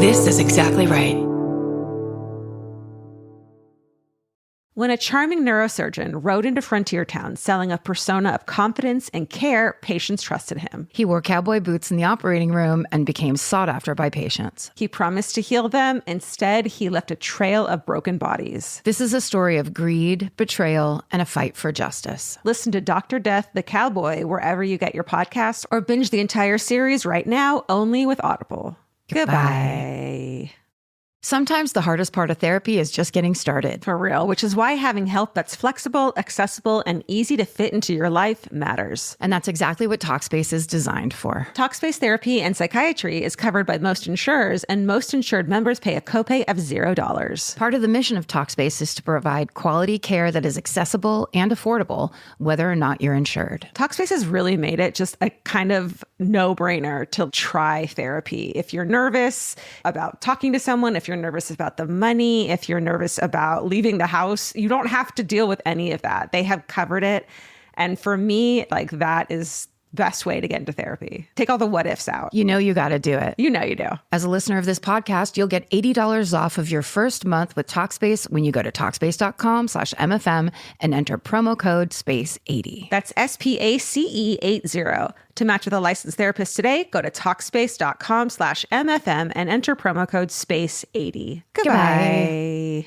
This is exactly right. When a charming neurosurgeon rode into Frontier Town selling a persona of confidence and care, patients trusted him. He wore cowboy boots in the operating room and became sought after by patients. He promised to heal them. Instead, he left a trail of broken bodies. This is a story of greed, betrayal, and a fight for justice. Listen to Dr. Death, the Cowboy, wherever you get your podcasts, or binge the entire series right now, only with Audible. Goodbye. Sometimes the hardest part of therapy is just getting started. For real, which is why having help that's flexible, accessible, and easy to fit into your life matters. And that's exactly what Talkspace is designed for. Talkspace therapy and psychiatry is covered by most insurers, and most insured members pay a copay of $0. Part of the mission of Talkspace is to provide quality care that is accessible and affordable, whether or not you're insured. Talkspace has really made it just a kind of no-brainer to try therapy. If you're nervous about talking to someone, if you're nervous about the money, if you're nervous about leaving the house, you don't have to deal with any of that. They have covered it. And for me, like, that is best way to get into therapy. Take all the what ifs out. You know you got to do it. You know you do. As a listener of this podcast, you'll get $80 off of your first month with Talkspace when you go to Talkspace.com/MFM and enter promo code SPACE80. That's SPACE80. To match with a licensed therapist today, go to Talkspace.com/MFM and enter promo code SPACE80. Goodbye.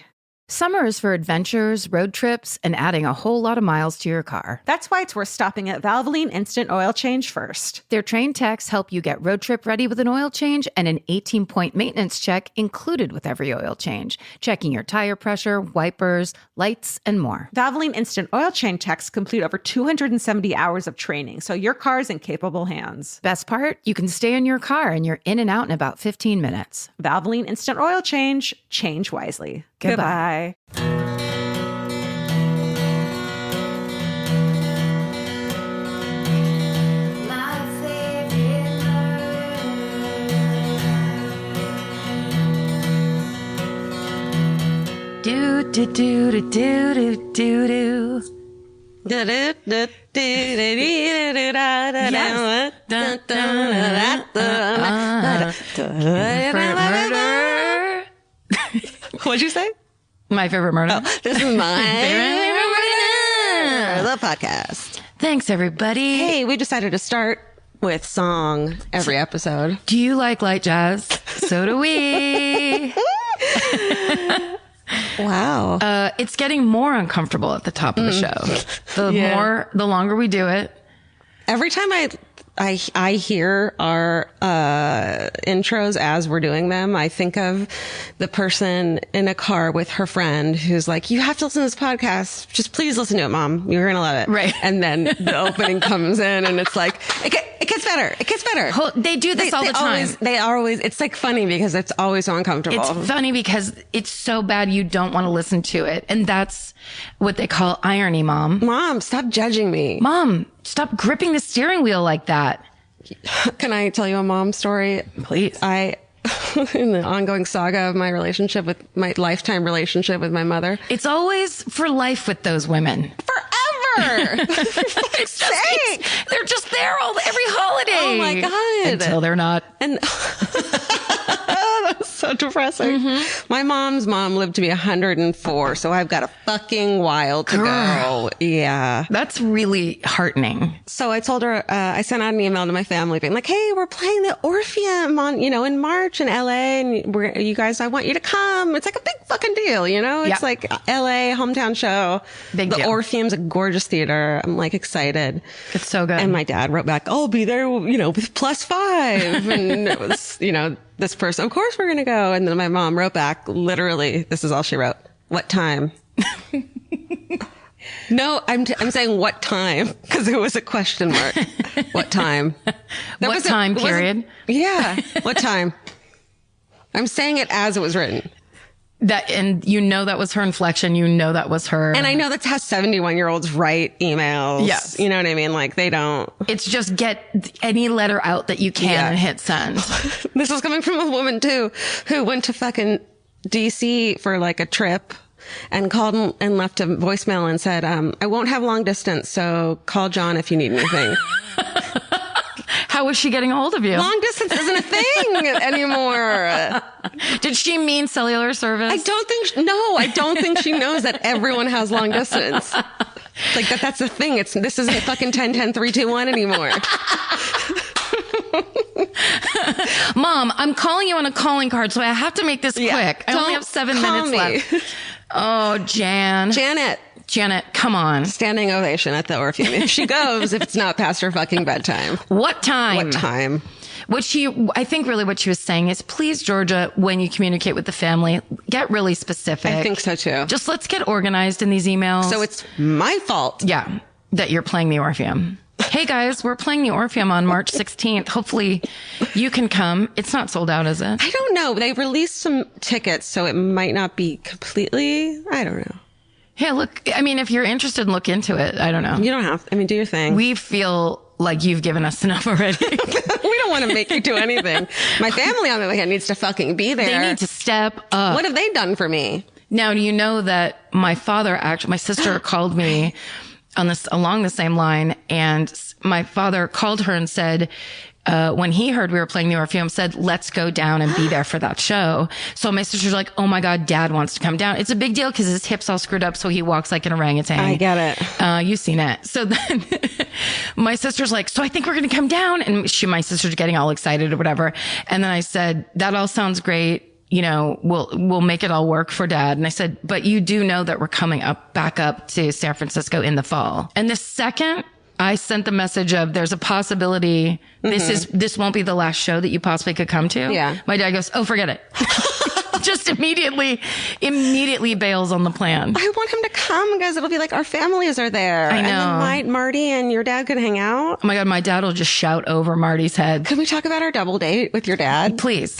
Summer is for adventures, road trips, and adding a whole lot of miles to your car. That's why it's worth stopping at Valvoline Instant Oil Change first. Their trained techs help you get road trip ready with an oil change and an 18-point maintenance check included with every oil change, checking your tire pressure, wipers, lights, and more. Valvoline Instant Oil Change techs complete over 270 hours of training, so your car's in capable hands. Best part? You can stay in your car and you're in and out in about 15 minutes. Valvoline Instant Oil Change. Change wisely. Goodbye. Do do do do do do do do. What'd you say? My favorite murder. Oh, this is my favorite murder. The podcast. Thanks, everybody. Hey, we decided to start with song every episode. Do you like light jazz? So do we. Wow. It's getting more uncomfortable at the top of the show. The longer we do it. Every time I hear our intros as we're doing them, I think of the person in a car with her friend who's like, you have to listen to this podcast. Just please listen to it, Mom. You're going to love it. Right. And then the opening comes in and it's like, it gets better. It gets better. They do this all the time. They are always, it's like funny because it's always so uncomfortable. It's funny because it's so bad you don't want to listen to it. And that's what they call irony, Mom. Mom, stop judging me. Mom, stop gripping the steering wheel like that. Can I tell you a mom story? Please. In the ongoing saga of my relationship with my lifetime relationship with my mother. It's always for life with those women. Forever. For sake. They're just there every holiday. Oh my God. Until they're not. And that's so depressing. Mm-hmm. My mom's mom lived to be 104, so I've got a fucking while to go. Yeah. That's really heartening. So I told her, I sent out an email to my family being like, hey, we're playing the Orpheum in March in LA, and you guys, I want you to come. It's like a big fucking deal, It's like LA hometown show. Big the deal. Orpheum's a gorgeous theater. I'm like excited. It's so good. And my dad wrote back, I'll be there, with +5. And it was, this person, of course we're going to go. And then my mom wrote back, literally, this is all she wrote. What time? No, I'm saying what time, because it was a question mark. What time? What time period? Yeah. What time? I'm saying it as it was written. And that was her inflection. That was her. And I know that's how 71-year-olds write emails. Yes. You know what I mean? Like they don't. It's just get any letter out that you can and hit send. This was coming from a woman too, who went to fucking DC for like a trip and called and left a voicemail and said, I won't have long distance. So call John if you need anything. How was she getting a hold of you? Long distance isn't a thing anymore. Did she mean cellular service? I don't think she knows that everyone has long distance. Like that's the thing. This isn't fucking 10-10-3-2-1 anymore. Mom, I'm calling you on a calling card, so I have to make this quick. I only have 7 minutes left. Oh, Janet, come on. Standing ovation at the Orpheum. If she goes, if it's not past her fucking bedtime. What time? I think really what she was saying is, please, Georgia, when you communicate with the family, get really specific. I think so too. Just let's get organized in these emails. So it's my fault. Yeah, that you're playing the Orpheum. Hey guys, we're playing the Orpheum on March 16th. Hopefully you can come. It's not sold out, is it? I don't know. They released some tickets, so it might not be completely, I don't know. Hey, look, I mean, if you're interested, look into it. I don't know. You don't have, do your thing. We feel like you've given us enough already. We don't want to make you do anything. My family, on the other hand, needs to fucking be there. They need to step up. What have they done for me? Now, do you know that my sister called me along the same line, and my father called her and said, when he heard we were playing the Orpheum, said, let's go down and be there for that show. So my sister's like, oh my God, Dad wants to come down. It's a big deal because his hip's all screwed up, so he walks like an orangutan. I get it. You've seen it. So then my sister's like, so I think we're going to come down. And my sister's getting all excited or whatever. And then I said, that all sounds great. We'll make it all work for Dad. And I said, but you do know that we're coming back up to San Francisco in the fall. And the second I sent the message of there's a possibility this won't be the last show that you possibly could come to. Yeah. My dad goes, oh, forget it. Just immediately bails on the plan. I want him to come because it'll be like our families are there. I know. And then Marty and your dad could hang out. Oh my God, my dad will just shout over Marty's head. Could we talk about our double date with your dad? Please.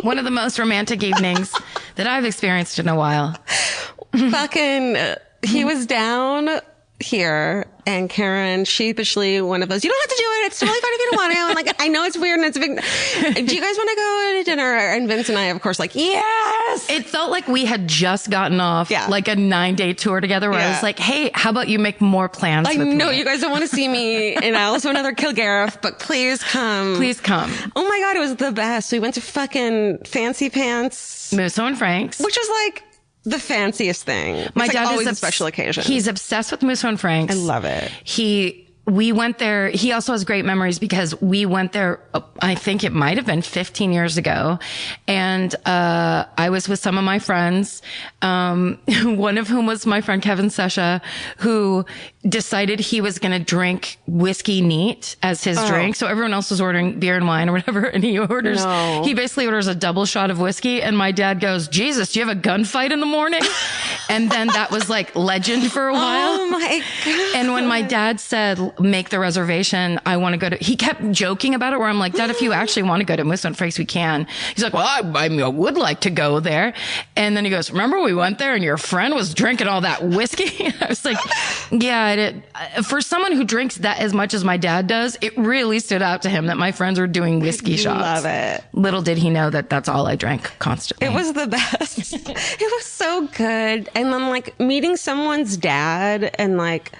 One of the most romantic evenings that I've experienced in a while. Fucking, he was down here, and Karen sheepishly, one of those, you don't have to do it. It's totally fine if you don't want to. I'm like, I know it's weird and it's a big, do you guys want to go to dinner? And Vince and I, of course, like, yes. It felt like we had just gotten off like a 9-day tour together where I was like, hey, how about you make more plans with me? I know you guys don't want to see me in also another Kilgariff, but please come. Please come. Oh my God, it was the best. We went to fucking Fancy Pants. Musso and Frank's. Which was like the fanciest thing. My dad always is a special occasion. He's obsessed with Musso and Frank's. I love it. We went there. He also has great memories because we went there, I think it might have been 15 years ago. And, I was with some of my friends, one of whom was my friend Kevin Sesha, who decided he was going to drink whiskey neat as his drink. So everyone else was ordering beer and wine or whatever. And he basically orders a double shot of whiskey. And my dad goes, Jesus, do you have a gunfight in the morning? And then that was like legend for a while. Oh my God. And when my dad said, make the reservation, I want to go to, he kept joking about it where I'm like, Dad, if you actually want to go to Musso and Frank's, we can. He's like, well, I would like to go there. And then he goes, remember we went there and your friend was drinking all that whiskey? I was like, yeah, I did. For someone who drinks that as much as my dad does, it really stood out to him that my friends were doing whiskey shots. Love it. Little did he know that that's all I drank constantly. It was the best. It was so good. And then like meeting someone's dad and like,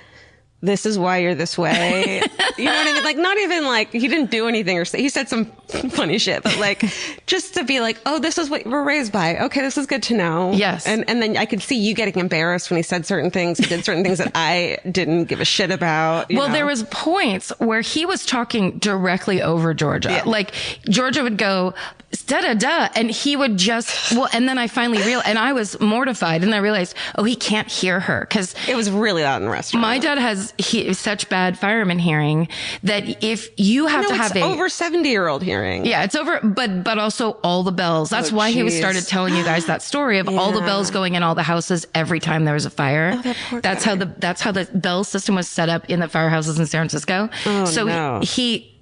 this is why you're this way. You know what I mean? Like, not even like, he didn't do anything or say, he said some funny shit, but like, just to be like, oh, this is what we're raised by. Okay, this is good to know. Yes. And then I could see you getting embarrassed when he said certain things. He did certain things that I didn't give a shit about. Well, there was points where he was talking directly over Georgia. Yeah. Like, Georgia would go, da-da-da, and he would just, and then I finally realized, and I was mortified, and I realized, oh, he can't hear her, because it was really loud in the restaurant. My dad has such bad fireman hearing that if you have to have over 70-year-old hearing. Yeah, it's over, but also all the bells. That's why he started telling you guys that story of all the bells going in all the houses every time there was a fire. Oh, that's how the bell system was set up in the firehouses in San Francisco. Oh, so no.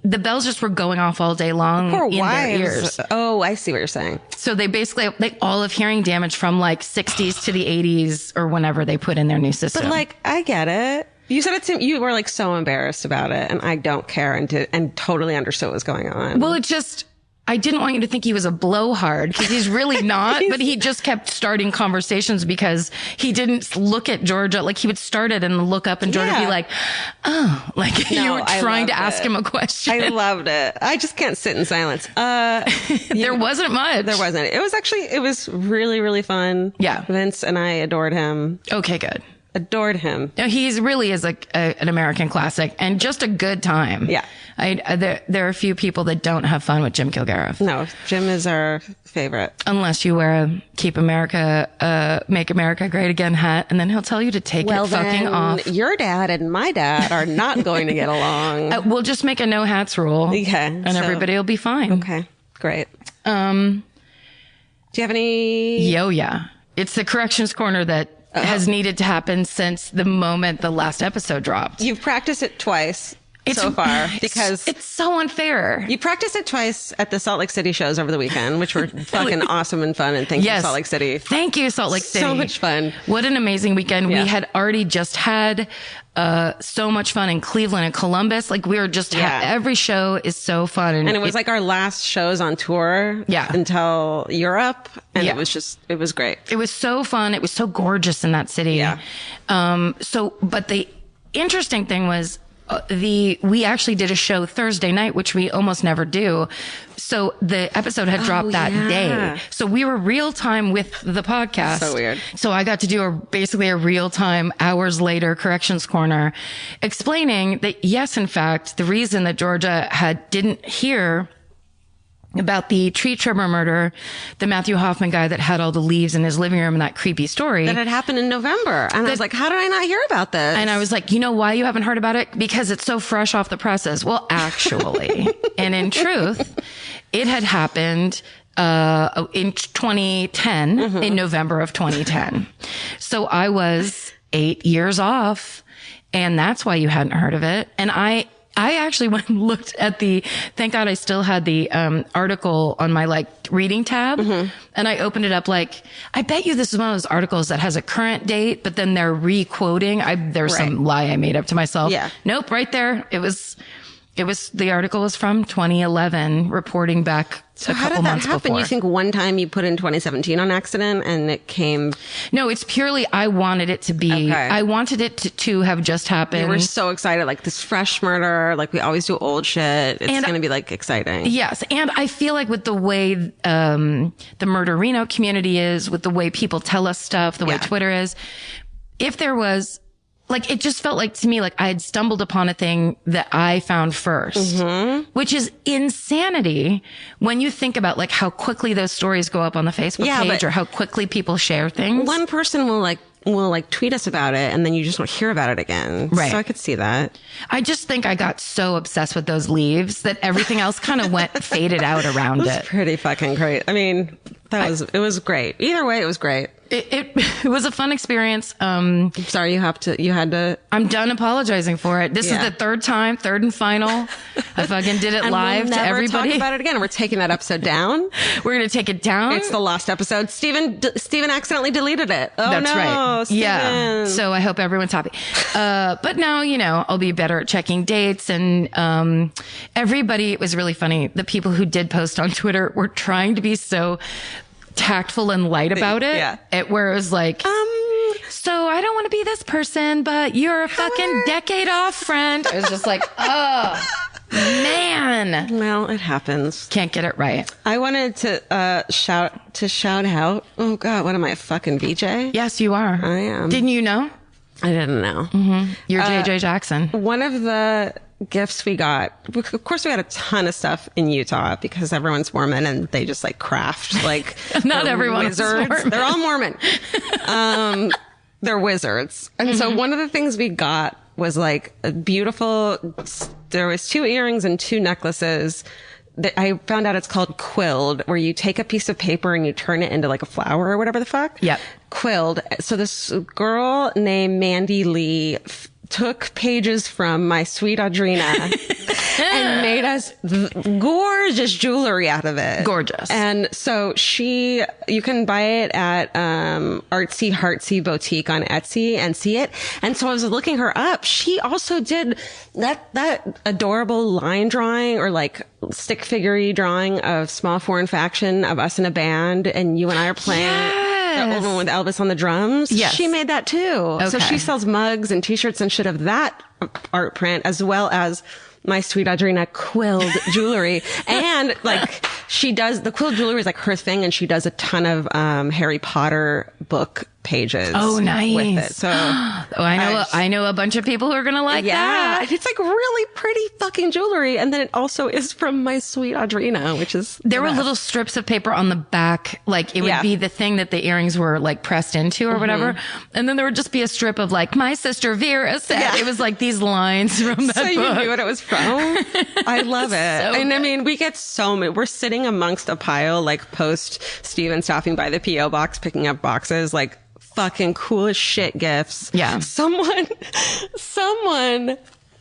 The bells just were going off all day long in their ears. Oh, I see what you're saying. So they all have hearing damage from like 60s to the 80s or whenever they put in their new system. But like, I get it. You said it to me, you were like so embarrassed about it, and I don't care and totally understood what was going on. Well, it just, I didn't want you to think he was a blowhard because he's really not, but he just kept starting conversations because he didn't look at Georgia. Like he would start it and look up and Georgia would be like, oh, like you were trying to ask him a question. I loved it. I just can't sit in silence. There wasn't much. There wasn't. It was really, really fun. Yeah. Vince and I adored him. Okay, good. Adored him. No, he's really is like an American classic and just a good time. Yeah. There are a few people that don't have fun with Jim Kilgariff. No, Jim is our favorite. Unless you wear a Keep America, Make America Great Again hat, and then he'll tell you to take it fucking off. Your dad and my dad are not going to get along. We'll just make a no hats rule. Okay. And everybody will be fine. Okay. Great. Do you have any? Yeah. It's the corrections corner that has needed to happen since the moment the last episode dropped. You've practiced it twice so far because it's so unfair. You practiced it twice at the Salt Lake City shows over the weekend, which were fucking awesome and fun. And thank you, Salt Lake City. Thank you, Salt Lake City. So much fun. What an amazing weekend. Yeah. We had already just had so much fun in Cleveland and Columbus. Like we were just every show is so fun. And it was like our last shows on tour until Europe. And it was great. It was so fun. It was so gorgeous in that city. Yeah. But the interesting thing was, we actually did a show Thursday night, which we almost never do. So the episode had dropped that day. So we were real time with the podcast. So weird. So I got to do basically a real time hours later corrections corner explaining that yes, in fact, the reason that Georgia didn't hear about the tree trimmer murder, the Matthew Hoffman guy that had all the leaves in his living room and that creepy story. That had happened in November. And I was like, how did I not hear about this? And I was like, you know why you haven't heard about it? Because it's so fresh off the presses. Well, actually, and in truth, it had happened in 2010, in November of 2010. So I was 8 years off, and that's why you hadn't heard of it. And I actually went and looked at thank God I still had the article on my reading tab. And I opened it up I bet you this is one of those articles that has a current date, but then they're re-quoting. There's some lie I made up to myself. Yeah. Nope, right there. The article was from 2011, reporting back a couple months before. How did that happen? You think one time you put in 2017 on accident and it came? No, it's purely I wanted it to be. Okay. I wanted it to have just happened. We were so excited, this fresh murder. We always do old shit. It's going to be exciting. Yes, and I feel like with the way the Murderino community is, with the way people tell us stuff, the way Twitter is, if there was. It just felt to me I had stumbled upon a thing that I found first, which is insanity when you think about how quickly those stories go up on the Facebook page or how quickly people share things. One person will tweet us about it and then you just won't hear about it again. Right. So I could see that. I just think I got so obsessed with those leaves that everything else kind of faded out around it. It was pretty fucking great. I mean, it was great. Either way, it was great. It was a fun experience. I'm sorry you had to. I'm done apologizing for it. This is the third and final. I fucking did it live to everybody. We'll never talk about it again. We're taking that episode down. We're going to take it down. It's the lost episode. Steven accidentally deleted it. Oh, that's right. Steven. Yeah. So I hope everyone's happy. But now, I'll be better at checking dates and, everybody, it was really funny. The people who did post on Twitter were trying to be so tactful and light about it. Yeah. Where it was so I don't want to be this person, but you're a fucking decade off, friend. It was just oh, man. Well, it happens. Can't get it right. I wanted to shout out. Oh God, what am I, a fucking VJ? Yes, you are. I am. Didn't you know? I didn't know. You're JJ Jackson. One of the gifts we got, of course we got a ton of stuff in Utah because everyone's Mormon and they just craft not everyone's wizards. Mormon. They're all Mormon. They're wizards. And so one of the things we got was a beautiful, there was 2 earrings and 2 necklaces that I found out it's called quilled, where you take a piece of paper and you turn it into a flower or whatever the fuck. Yep. Quilled. So this girl named Mandy Lee took pages from My Sweet Audrina and made us gorgeous jewelry out of it. Gorgeous. And so you can buy it at Artsy Heartsy Boutique on Etsy and see it. And so I was looking her up. She also did that adorable line drawing or like stick figure-y drawing of Small Foreign Faction of us in a band and you and I are playing. The old one with Elvis on the drums. Yes. She made that too. Okay. So she sells mugs and t-shirts and shit of that art print as well as my sweet Audrina quilled jewelry. And like she does, the quilled jewelry is like her thing and she does a ton of Harry Potter book pages. Oh, nice. With it. So I know a bunch of people who are going to like that. It's like really pretty fucking jewelry. And then it also is from my sweet Audrina, which is there were little strips of paper on the back. Like it would be the thing that the earrings were like pressed into or whatever. And then there would just be a strip of like my sister Vera said. Yeah. It was like these lines from that book. You knew what it was from. I love it. So and I mean, we get so many, we're sitting amongst a pile like post Steven stopping by the P.O. box, picking up boxes, like fucking cool as shit gifts. Yeah. Someone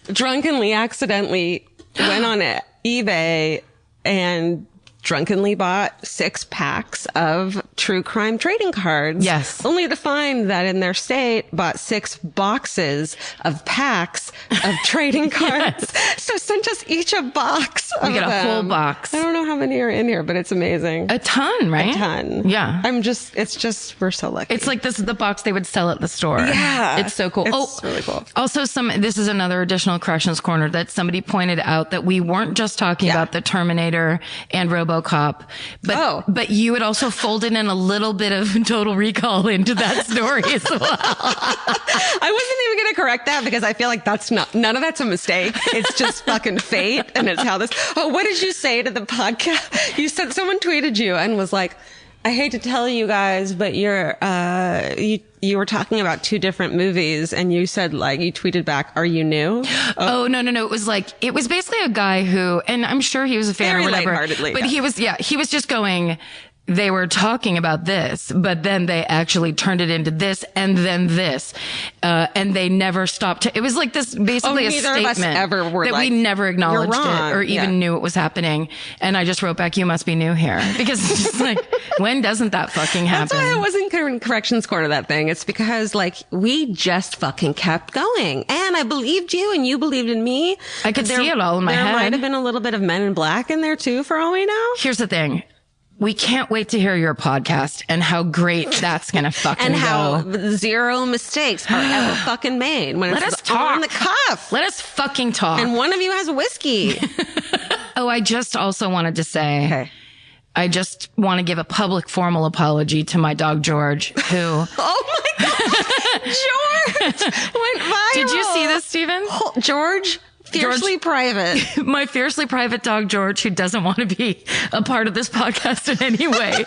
drunkenly accidentally went on eBay and drunkenly bought 6 packs of true crime trading cards. Yes. Only to find that in their state bought 6 boxes of packs of trading cards. Yes. So sent us each a box of them. We get a whole box. I don't know how many are in here, but it's amazing. A ton, right? A ton. Yeah. It's just, we're so lucky. It's like this is the box they would sell at the store. Yeah. It's so cool. It's really cool. Also this is another additional corrections corner that somebody pointed out that we weren't just talking about the Terminator and RoboCop, but you had also folded in a little bit of Total Recall into that story as well. I wasn't even going to correct that because I feel like none of that's a mistake. It's just fucking fate. And it's how this, what did you say to the podcast? You said someone tweeted you and was like, I hate to tell you guys, but you were talking about 2 different movies and you said like, you tweeted back, are you new? Oh, no. It was basically a guy who, and I'm sure he was a fan or whatever, but he was just going, they were talking about this, but then they actually turned it into this and then this. And they never stopped. It was like this, basically a statement that we never acknowledged it or even knew it was happening. And I just wrote back, you must be new here. Because it's just like, when doesn't that fucking happen? That's why I wasn't in corrections corner that thing. It's because like, we just fucking kept going. And I believed you and you believed in me. I could see it all in my head. There might have been a little bit of Men in Black in there too, for all we know. Here's the thing. We can't wait to hear your podcast and how great that's going to fucking and go. how 0 mistakes are ever fucking made when it's on the cuff. Let us fucking talk. And one of you has whiskey. Oh, I just also wanted to say, I just want to give a public formal apology to my dog, George, who... Oh my God! George went viral. Did you see this, Stephen? George... Fiercely private. My fiercely private dog, George, who doesn't want to be a part of this podcast in any way.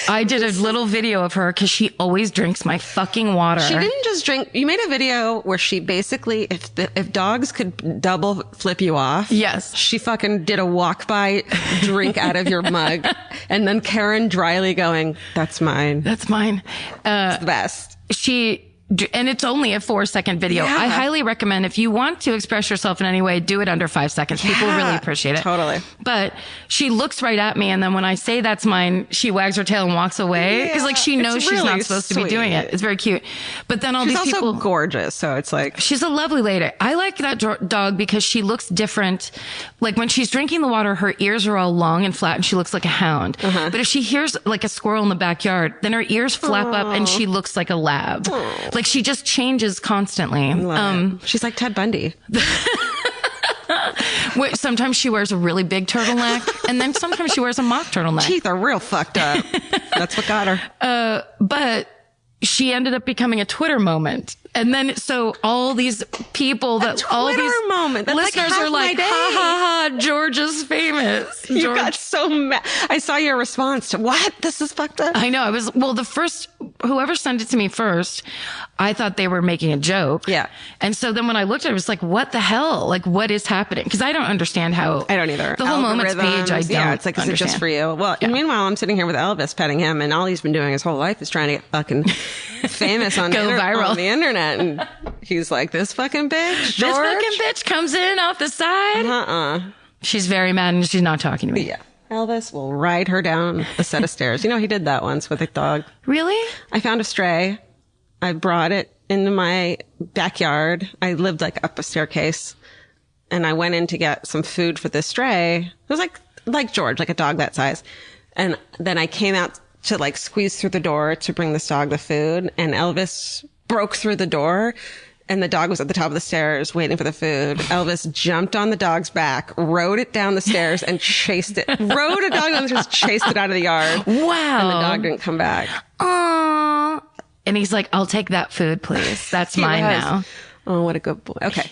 I did a little video of her because she always drinks my fucking water. She didn't just drink. You made a video where she basically, if dogs could double flip you off. Yes. She fucking did a walk by drink out of your mug. And then Karen dryly going, that's mine. That's mine. It's the best. And it's only a 4-second video. Yeah. I highly recommend if you want to express yourself in any way, do it under 5 seconds. People really appreciate it. Totally. But she looks right at me. And then when I say that's mine, she wags her tail and walks away. Because like she knows she's not supposed to be doing it. It's very cute. But then all these people. She's also gorgeous. So it's like. She's a lovely lady. I like that dog because she looks different. Like when she's drinking the water, her ears are all long and flat and she looks like a hound. But if she hears like a squirrel in the backyard, then her ears flap up and she looks like a lab. Like she just changes constantly. She's like Ted Bundy. Sometimes she wears a really big turtleneck and then sometimes she wears a mock turtleneck. Teeth are real fucked up. That's what got her. But she ended up becoming a Twitter moment. And then, so all these people all these moment. That's listeners like are like, ha ha ha, George is famous. You got so mad. I saw your response to what? This is fucked up. I know. The first whoever sent it to me first, I thought they were making a joke. Yeah. And so then when I looked at it, I was like, what the hell? Like, what is happening? Because I don't understand how. I don't either. The whole Moments page, I don't Yeah, it's like, is it understand. just for you? Well, and meanwhile, I'm sitting here with Elvis petting him, and all he's been doing his whole life is trying to get fucking famous on, Go viral on the internet. And he's like, this fucking bitch, George. This fucking bitch comes in off the side. She's very mad and she's not talking to me. Yeah. Elvis will ride her down a set of stairs. You know, he did that once with a dog. Really? I found a stray. I brought it into my backyard. I lived like up a staircase, and I went in to get some food for this stray. It was like George, like a dog that size. And then I came out to like squeeze through the door to bring this dog the food, and Elvis broke through the door. And the dog was at the top of the stairs waiting for the food. Elvis jumped on the dog's back, rode it down the stairs, and chased it. Rode a dog down the stairs, chased it out of the yard. Wow. And the dog didn't come back. Aww. And he's like, I'll take that food, please. That's mine now. Oh, what a good boy. Okay.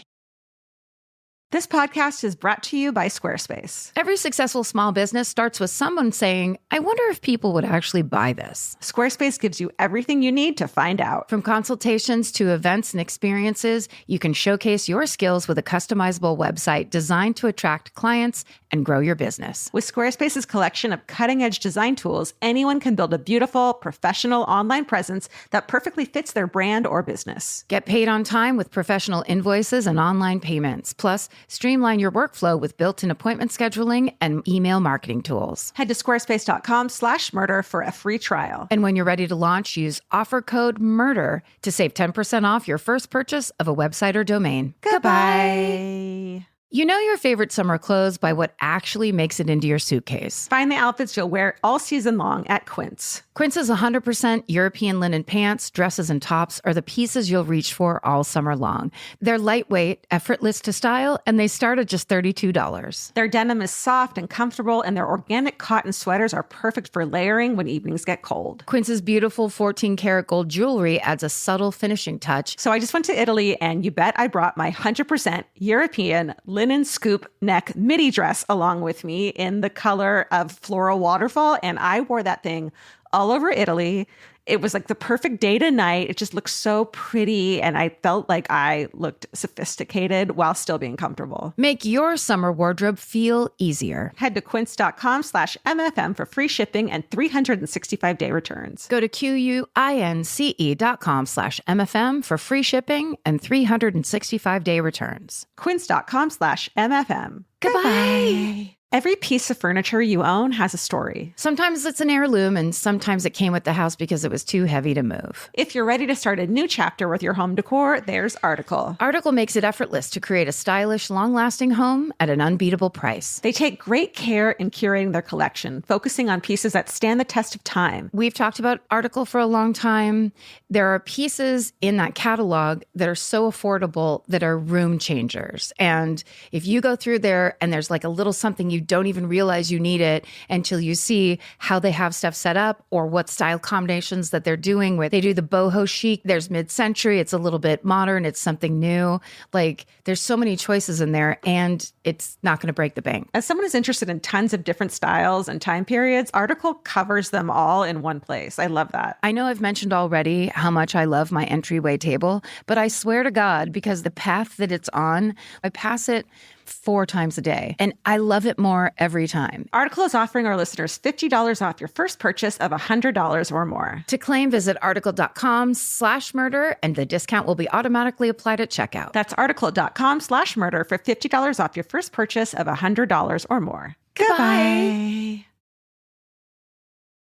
This podcast is brought to you by Squarespace. Every successful small business starts with someone saying, I wonder if people would actually buy this. Squarespace gives you everything you need to find out. From consultations to events and experiences, you can showcase your skills with a customizable website designed to attract clients and grow your business. With Squarespace's collection of cutting-edge design tools, anyone can build a beautiful, professional online presence that perfectly fits their brand or business. Get paid on time with professional invoices and online payments. Plus, streamline your workflow with built-in appointment scheduling and email marketing tools. Head to squarespace.com/murder for a free trial. And when you're ready to launch, use offer code MURDER to save 10% off your first purchase of a website or domain. Goodbye. You know your favorite summer clothes by what actually makes it into your suitcase. Find the outfits you'll wear all season long at Quince. Quince's 100% European linen pants, dresses, and tops are the pieces you'll reach for all summer long. They're lightweight, effortless to style, and they start at just $32. Their denim is soft and comfortable, and their organic cotton sweaters are perfect for layering when evenings get cold. Quince's beautiful 14-karat gold jewelry adds a subtle finishing touch. So I just went to Italy, and you bet I brought my 100% European linen scoop neck midi dress along with me in the color of floral waterfall, and I wore that thing all over Italy. It was like the perfect day to night. It just looked so pretty, and I felt like I looked sophisticated while still being comfortable. Make your summer wardrobe feel easier. Head to quince.com/MFM for free shipping and 365-day returns. Go to QUINCE.com/MFM for free shipping and 365-day returns. Quince.com/MFM. Goodbye. Every piece of furniture you own has a story. Sometimes it's an heirloom, and sometimes it came with the house because it was too heavy to move. If you're ready to start a new chapter with your home decor, there's Article. Article makes it effortless to create a stylish, long-lasting home at an unbeatable price. They take great care in curating their collection, focusing on pieces that stand the test of time. We've talked about Article for a long time. There are pieces in that catalog that are so affordable that are room changers. And if you go through there and there's like a little something you don't even realize you need it until you see how they have stuff set up or what style combinations that they're doing with. They do the boho chic. There's mid-century. It's a little bit modern. It's something new. Like there's so many choices in there, and it's not going to break the bank. As someone who's interested in tons of different styles and time periods, Article covers them all in one place. I love that. I know I've mentioned already how much I love my entryway table, but I swear to God, because the path that it's on, I pass it 4 times a day, and I love it more every time. Article is offering our listeners $50 off your first purchase of $100 or more. To claim, visit article.com/murder, and the discount will be automatically applied at checkout. That's article.com/murder for $50 off your first purchase of $100 or more. Goodbye.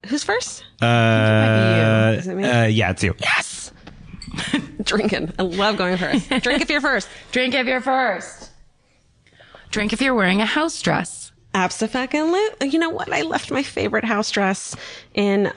Who's first? Might Is it me? Yeah, it's you. Yes. Drinking. I love going first. Drink if you're first. Drink if you're first. Drink if you're wearing a house dress. Abso-fucking-lute. You know what? I left my favorite house dress in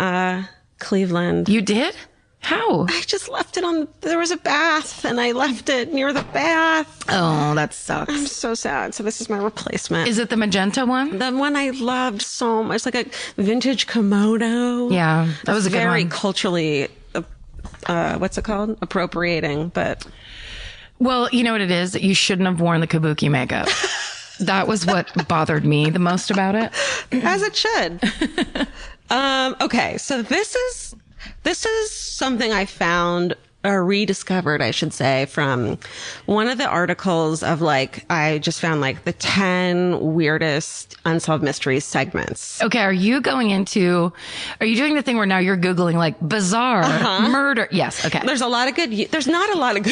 Cleveland. You did? How? I just left it on. There was a bath, and I left it near the bath. Oh, that I'm sucks. so sad. So this is my replacement. Is it the magenta one? The one I loved so much, like a vintage kimono. Yeah, that was a good very one. culturally, what's it called? Appropriating, but Well, you know what it is? You shouldn't have worn the kabuki makeup. That was what bothered me the most about it. as it should. Okay, so this is This is something I found, or rediscovered, I should say, from one of the articles of like, I just found like the 10 weirdest unsolved mysteries segments. Okay, are you doing the thing where now you're Googling like bizarre murder? Yes, okay. There's not a lot of good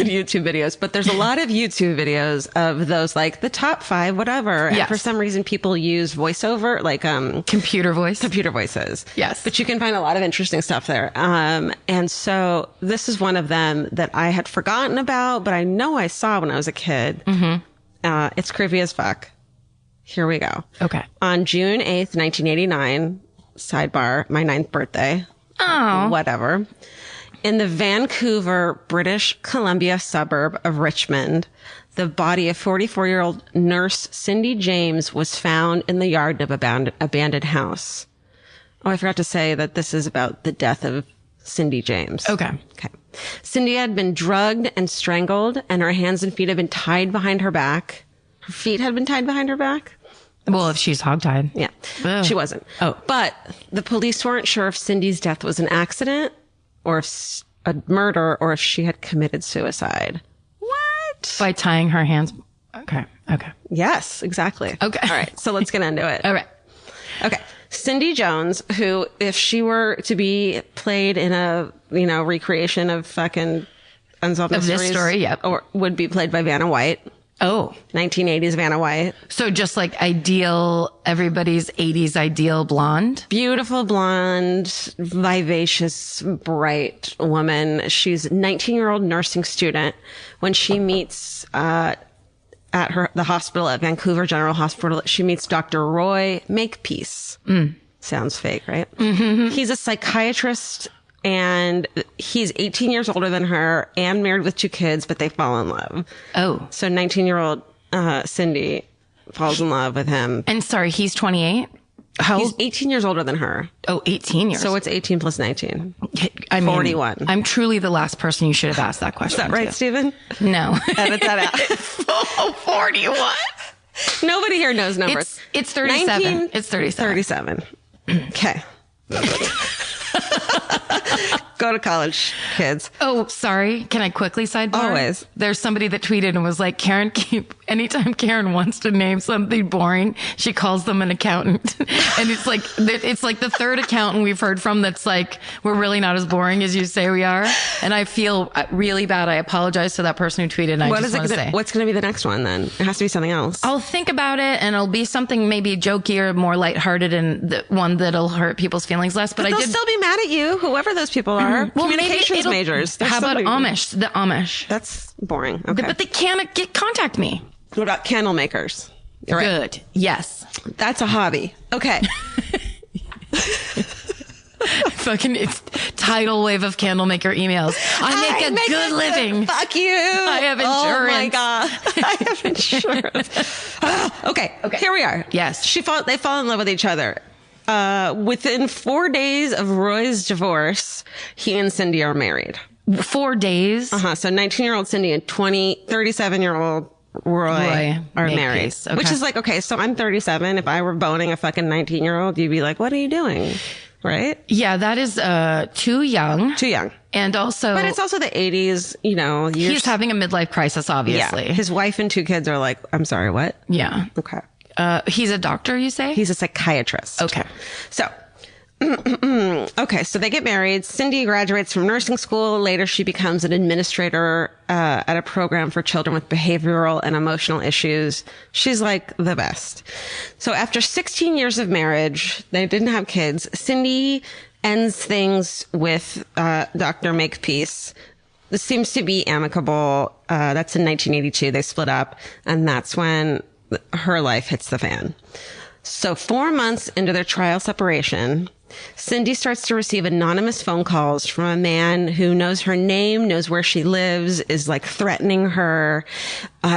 YouTube videos, but there's a lot of YouTube videos of those like the top 5, whatever. Yes. And for some reason people use voiceover, like computer voices. Yes. But you can find a lot of interesting stuff there. And so this is one of them that I had forgotten about, but I know I saw when I was a kid. It's creepy as fuck. Here we go. Okay. On June 8th, 1989, sidebar, my 9th birthday. Oh. Whatever. In the Vancouver, British Columbia suburb of Richmond, the body of 44-year-old nurse Cindy James was found in the yard of an abandoned house. Oh, I forgot to say that this is about the death of Cindy James. Okay. Cindy had been drugged and strangled, and her hands and feet had been tied behind her back. Her feet had been tied behind her back. Well, if she's hogtied. Yeah. Ugh. She wasn't. Oh. But the police weren't sure if Cindy's death was an accident or if a murder or if she had committed suicide. What? By tying her hands. Okay. Yes, exactly. Okay. All right. So let's get into it. All right. Okay. Cindy Jones, who, if she were to be played in a, recreation of fucking Unsolved Of Mysteries. this story, yep. Or would be played by Vanna White. Oh. 1980s Vanna White. So just like everybody's 80s ideal blonde. Beautiful blonde, vivacious, bright woman. She's a 19-year-old nursing student when she meets, at the hospital at Vancouver General Hospital. She meets Dr. Roy Makepeace. Sounds fake, right? Mm-hmm. He's a psychiatrist and he's 18 years older than her and married with 2 kids, but they fall in love. Oh. So 19-year-old Cindy falls in love with him. And sorry, he's 28? How He's old? 18 years older than her. Oh, 18 years. So it's 18 plus 19. I mean, 41. I'm truly the last person you should have asked that question. Is that right, to. Stephen? No. Edit that out. Oh, 41. Nobody here knows numbers. It's 37. It's 37. 37. Okay. Go to college, kids. Oh, sorry. Can I quickly sidebar? Always. There's somebody that tweeted and was like, anytime Karen wants to name something boring, she calls them an accountant. And it's like the third accountant we've heard from that's like, we're really not as boring as you say we are. And I feel really bad. I apologize to that person who tweeted. And What's going to be the next one then? It has to be something else. I'll think about it and it'll be something maybe jokier, more lighthearted, and the one that'll hurt people's feelings less. But they'll still be mad at you, whoever those people are. Well, Communications majors. How about Amish? The Amish. That's boring. Okay. But they can't contact me. What about candle makers? You're right. Good. Yes. That's a hobby. Okay. Fucking it's tidal wave of candle maker emails. I make a good living. Fuck you. I have insurance. Oh my God. I have insurance. Okay. Here we are. Yes. They fall in love with each other. Within 4 days of Roy's divorce, he and Cindy are married. 4 days? So 19-year-old Cindy and 37-year-old Roy are married. Okay. Which is like, okay, so I'm 37. If I were boning a fucking 19-year-old, you'd be like, what are you doing? Right? Yeah, that is too young. Too young. And also... But it's also the 80s, He's having a midlife crisis, obviously. Yeah. His wife and 2 kids are like, I'm sorry, what? Yeah. Okay. He's a doctor, you say? He's a psychiatrist. Okay. So, so they get married. Cindy graduates from nursing school. Later, she becomes an administrator at a program for children with behavioral and emotional issues. She's like the best. So after 16 years of marriage, they didn't have kids. Cindy ends things with Dr. Makepeace. This seems to be amicable. That's in 1982. They split up, and that's when her life hits the fan. So 4 months into their trial separation, Cindy starts to receive anonymous phone calls from a man who knows her name, knows where she lives, is like threatening her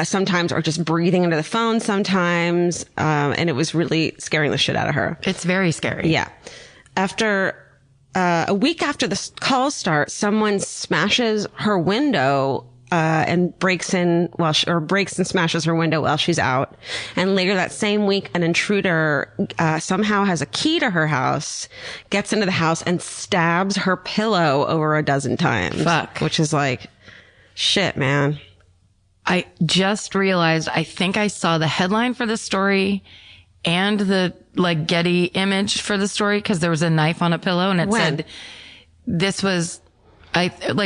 sometimes, or just breathing into the phone sometimes. And it was really scaring the shit out of her. It's very scary. Yeah. After a week after the calls start, someone smashes her window and breaks and smashes her window while she's out. And later that same week, an intruder somehow has a key to her house, gets into the house, and stabs her pillow over a dozen times. Fuck. Which is like, shit, man. I just realized, I think I saw the headline for the story and the like Getty image for the story, because there was a knife on a pillow and it said this was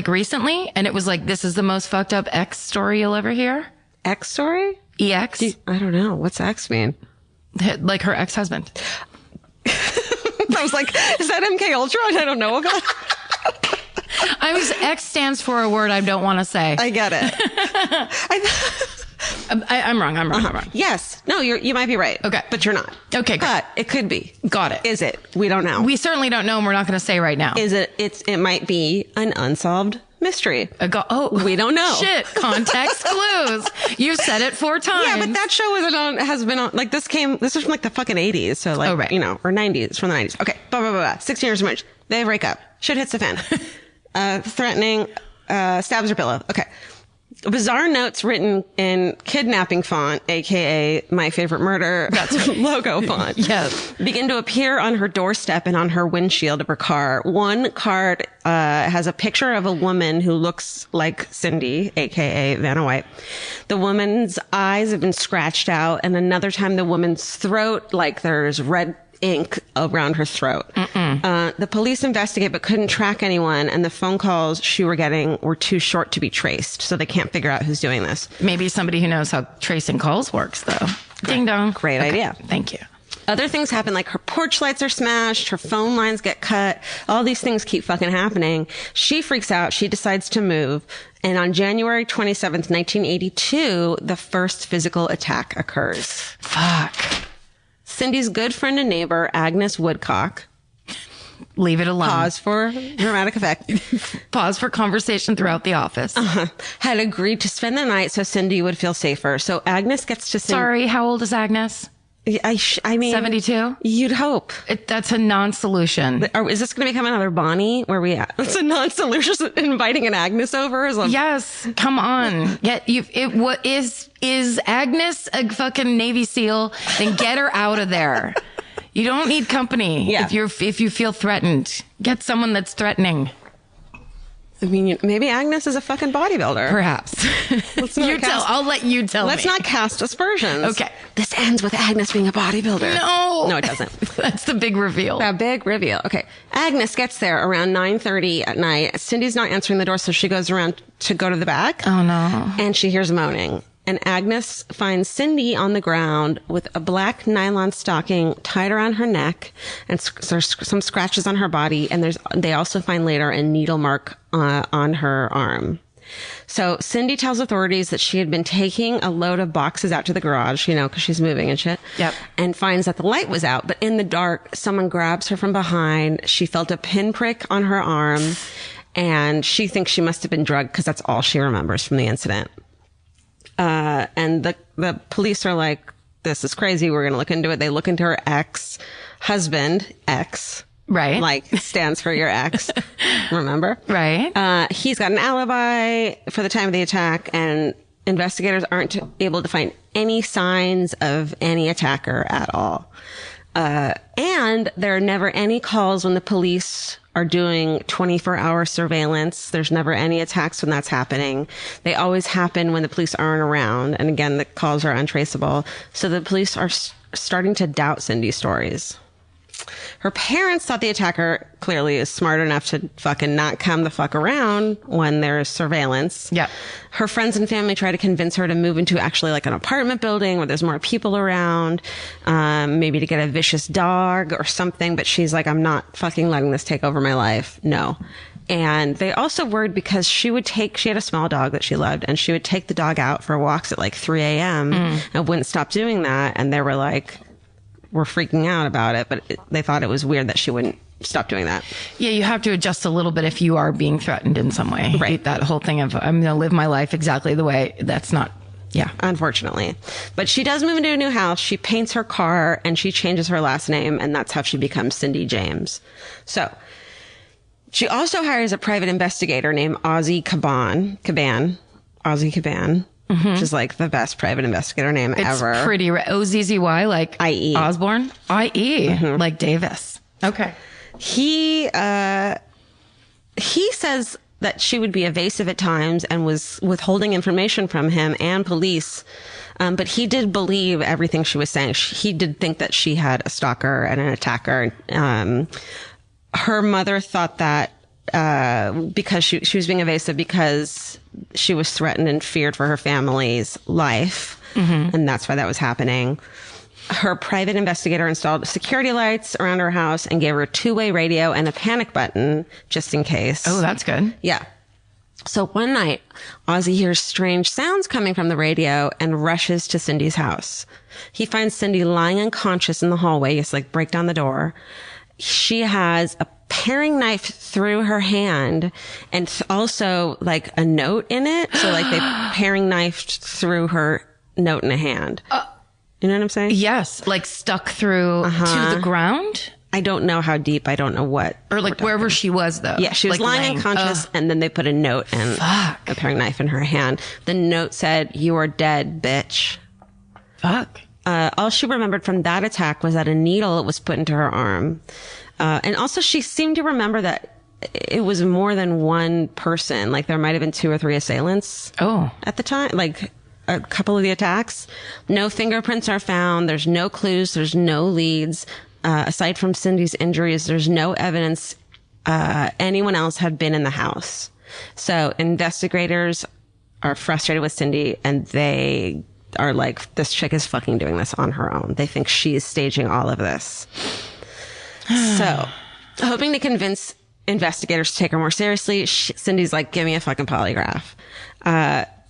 recently, and it was like, this is the most fucked up X story you'll ever hear. X story? EX? I don't know. What's X mean? Like her ex-husband. I was like, is that MK Ultra? I don't know about. X stands for a word I don't want to say. I get it. I'm wrong. I'm wrong. Yes. No, you might be right. Okay. But you're not. Okay, good. But it could be. Got it. Is it? We don't know. We certainly don't know, and we're not going to say right now. Is it? It might be an unsolved mystery. We don't know. Shit. Context clues. You've said it 4 times. Yeah, but that show has been on, like, this was from like the fucking 80s. So like, right. Or 90s, from the 90s. Okay. Blah, blah, blah, blah. 16 years of marriage. They break up. Shit hits the fan. Threatening, stabs her pillow. Okay. Bizarre notes written in kidnapping font, aka My Favorite Murder. That's logo font. Yes. Begin to appear on her doorstep and on her windshield of her car. One card has a picture of a woman who looks like Cindy, aka Vanna White. The woman's eyes have been scratched out, and another time the woman's throat, like there's red ink around her throat. The police investigate but couldn't track anyone, and the phone calls she were getting were too short to be traced, so they can't figure out who's doing this. Maybe somebody who knows how tracing calls works, though. Ding dong. Great idea. Thank you. Other things happen, like her porch lights are smashed, her phone lines get cut. All these things keep fucking happening. She freaks out. She decides to move. And on January 27th, 1982, the first physical attack occurs. Fuck. Cindy's good friend and neighbor, Agnes Woodcock. Leave it alone. Pause for dramatic effect. Pause for conversation throughout the office. Had agreed to spend the night so Cindy would feel safer. So Agnes gets to Sorry, how old is Agnes? I mean, 72? You'd hope. That's a non-solution. Is this going to become another Bonnie where it's a non-solution? Inviting an Agnes over Yes, come on. Is Agnes a fucking Navy SEAL? Then get her out of there. You don't need company. Yeah. If you feel threatened, get someone that's threatening. I mean, maybe Agnes is a fucking bodybuilder. Perhaps. I'll let you tell me. Let's not cast aspersions. Okay. This ends with Agnes being a bodybuilder. No, it doesn't. That's the big reveal. That big reveal. Okay. Agnes gets there around 9:30 at night. Cindy's not answering the door, so she goes around to go to the back. Oh, no. And she hears moaning. And Agnes finds Cindy on the ground with a black nylon stocking tied around her neck, and there's some scratches on her body. And they also find later a needle mark on her arm. So Cindy tells authorities that she had been taking a load of boxes out to the garage, because she's moving and shit. Yep. And finds that the light was out, but in the dark, someone grabs her from behind. She felt a pinprick on her arm, and she thinks she must have been drugged because that's all she remembers from the incident. And the police are like, this is crazy. We're going to look into it. They look into her ex-husband, right? Like stands for your ex. Remember? Right. He's got an alibi for the time of the attack, and investigators aren't able to find any signs of any attacker at all. And there are never any calls when the police are doing 24-hour surveillance. There's never any attacks when that's happening. They always happen when the police aren't around. And again, the calls are untraceable. So the police are starting to doubt Cindy's stories. Her parents thought the attacker clearly is smart enough to fucking not come the fuck around when there's surveillance. Yeah. Her friends and family try to convince her to move into actually like an apartment building where there's more people around, maybe to get a vicious dog or something. But she's like, I'm not fucking letting this take over my life. No. And they also worried because she had a small dog that she loved, and she would take the dog out for walks at like 3 a.m. and wouldn't stop doing that. And they were like, we're freaking out about it, but they thought it was weird that she wouldn't stop doing that. Yeah, you have to adjust a little bit if you are being threatened in some way. Right. That whole thing of, I'm going to live my life exactly the way, that's not, yeah. Unfortunately. But she does move into a new house. She paints her car, and she changes her last name, and that's how she becomes Cindy James. So she also hires a private investigator named Ozzie Caban. Ozzy Caban, which is like the best private investigator name ever. It's pretty OZZY, like I.E. Osborne, I.E. Like Davis. Okay. He says that she would be evasive at times and was withholding information from him and police. But he did believe everything she was saying. He did think that she had a stalker and an attacker. Her mother thought that because she was being evasive because she was threatened and feared for her family's life. And that's why that was happening. Her private investigator installed security lights around her house and gave her a two-way radio and a panic button just in case. Oh, that's good. Yeah. So one night, Ozzy hears strange sounds coming from the radio and rushes to Cindy's house. He finds Cindy lying unconscious in the hallway. He has to like break down the door. She has a paring knife through her hand and also like a note in it. So like they paring knifed through her note in a hand. You know what I'm saying? Yes. Like stuck through to the ground? I don't know how deep. I don't know what. Or like wherever she was, though. Yeah, she was like lying unconscious, and then they put a note and a paring knife in her hand. The note said, "You are dead, bitch." Fuck. All she remembered from that attack was that a needle was put into her arm. And also she seemed to remember that it was more than one person. Like there might have been 2 or 3 assailants at the time. Like a couple of the attacks. No fingerprints are found. There's no clues. There's no leads. Aside from Cindy's injuries, there's no evidence anyone else had been in the house. So investigators are frustrated with Cindy and they are like, this chick is fucking doing this on her own. They think she's staging all of this. So hoping to convince investigators to take her more seriously, Cindy's like, give me a fucking polygraph.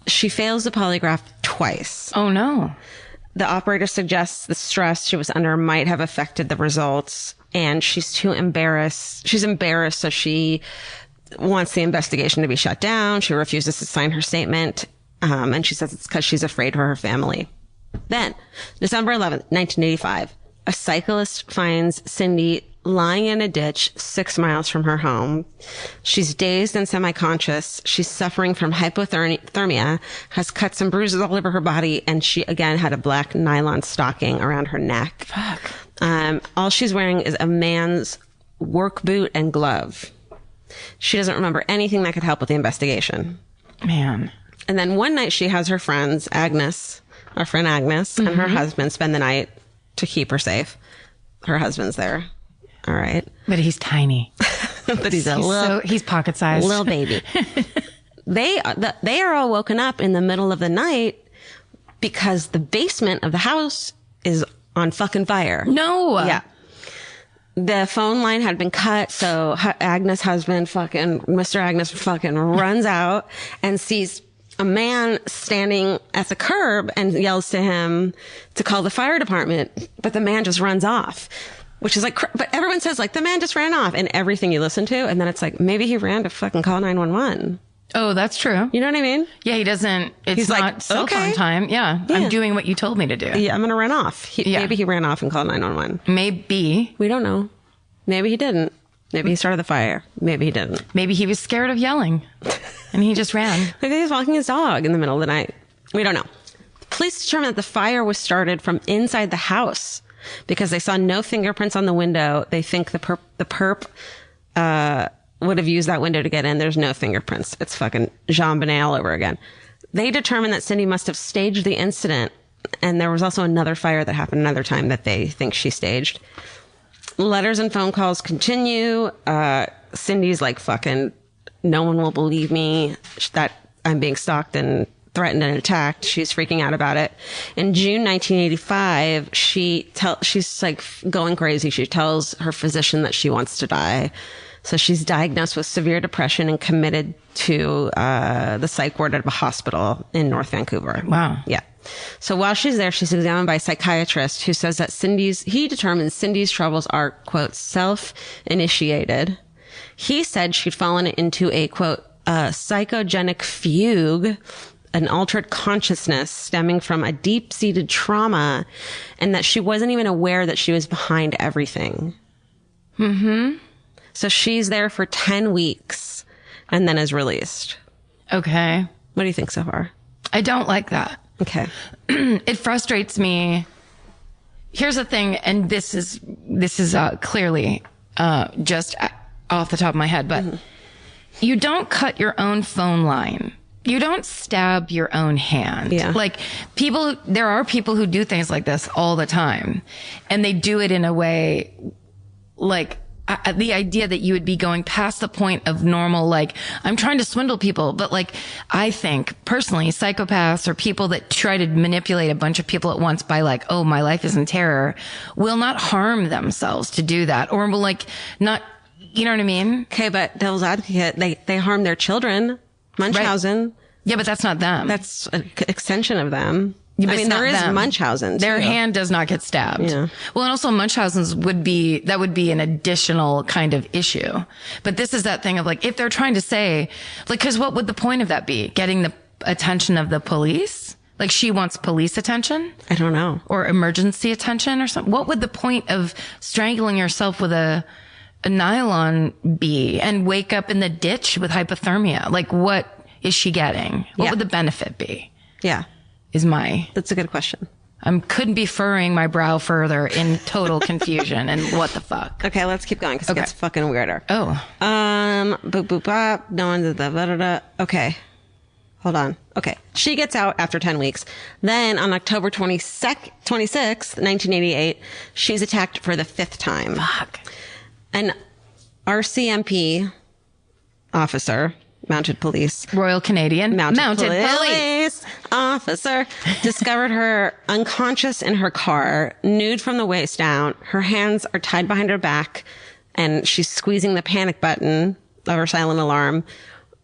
She fails the polygraph twice. Oh, no. The operator suggests the stress she was under might have affected the results, and she's too embarrassed. She's embarrassed, so she wants the investigation to be shut down. She refuses to sign her statement, and she says it's because she's afraid for her family. Then, December 11th, 1985, a cyclist finds Cindy lying in a ditch 6 miles from her home. She's dazed and semi-conscious. She's suffering from hypothermia, has cuts and bruises all over her body, and she, again, had a black nylon stocking around her neck. Fuck. All she's wearing is a man's work boot and glove. She doesn't remember anything that could help with the investigation. Man. And then one night she has her friends, Agnes, our friend Agnes, and her husband spend the night to keep her safe. Her husband's there. All right. But he's tiny. But he's pocket sized. Little baby. They are all woken up in the middle of the night because the basement of the house is on fucking fire. No. Yeah. The phone line had been cut, so Agnes' husband, Mr. Agnes runs out and sees a man standing at the curb and yells to him to call the fire department. But the man just runs off. Which is like, but everyone says like, the man just ran off in everything you listen to. And then it's like, maybe he ran to fucking call 911. Oh, that's true. You know what I mean? Yeah, he doesn't, he's not like, cell phone time. Yeah, I'm doing what you told me to do. Yeah, I'm going to run off. Maybe he ran off and called 911. Maybe. We don't know. Maybe he didn't. Maybe he started the fire. Maybe he didn't. Maybe he was scared of yelling and he just ran. Maybe he was walking his dog in the middle of the night. We don't know. Police determined that the fire was started from inside the house. Because they saw no fingerprints on the window. They think the perp would have used that window to get in. There's no fingerprints. It's fucking Jean Bonnet all over again. They determined that Cindy must have staged the incident. And there was also another fire that happened another time that they think she staged. Letters and phone calls continue. Cindy's like, fucking, no one will believe me that I'm being stalked and threatened and attacked. She's freaking out about it. In June 1985, she's like going crazy. She tells her physician that she wants to die. So she's diagnosed with severe depression and committed to the psych ward at a hospital in North Vancouver. Wow. Yeah. So while she's there, she's examined by a psychiatrist who says that he determines Cindy's troubles are, quote, self-initiated. He said she'd fallen into a, quote, psychogenic fugue, an altered consciousness stemming from a deep-seated trauma, and that she wasn't even aware that she was behind everything. Mm-hmm. So she's there for 10 weeks and then is released. Okay. What do you think so far? I don't like that. Okay. It frustrates me. Here's the thing, and this is clearly just off the top of my head, but you don't cut your own phone line. You don't stab your own hand. Yeah. Like there are people who do things like this all the time, and they do it in a way like the idea that you would be going past the point of normal, like, I'm trying to swindle people. But like, I think personally, psychopaths or people that try to manipulate a bunch of people at once by like, oh, my life is in terror, will not harm themselves to do that, or will like not, you know what I mean? Okay, but devil's advocate, they harm their children. Munchausen. Right. Yeah, but that's not them. That's an extension of them. Yeah, I mean, there is Munchausen. Their too. hand does not get stabbed. Yeah. Well, and also Munchausen's would be an additional kind of issue. But this is that thing of like, if they're trying to say, like, cause what would the point of that be? Getting the attention of the police? Like she wants police attention? I don't know. Or emergency attention or something? What would the point of strangling yourself with a nylon be and wake up in the ditch with hypothermia? Like what is she getting? What would the benefit be? Yeah. That's a good question. I couldn't be furrowing my brow further in total confusion and what the fuck. Okay, let's keep going because it gets fucking weirder. Oh. Boop, boop, bop. No one did that. Okay. Hold on. Okay. She gets out after 10 weeks. Then on October 26th, 1988, she's attacked for the 5th time. Fuck. An RCMP officer, Mounted Police. Royal Canadian Mounted Police officer discovered her unconscious in her car, nude from the waist down. Her hands are tied behind her back, and she's squeezing the panic button of her silent alarm.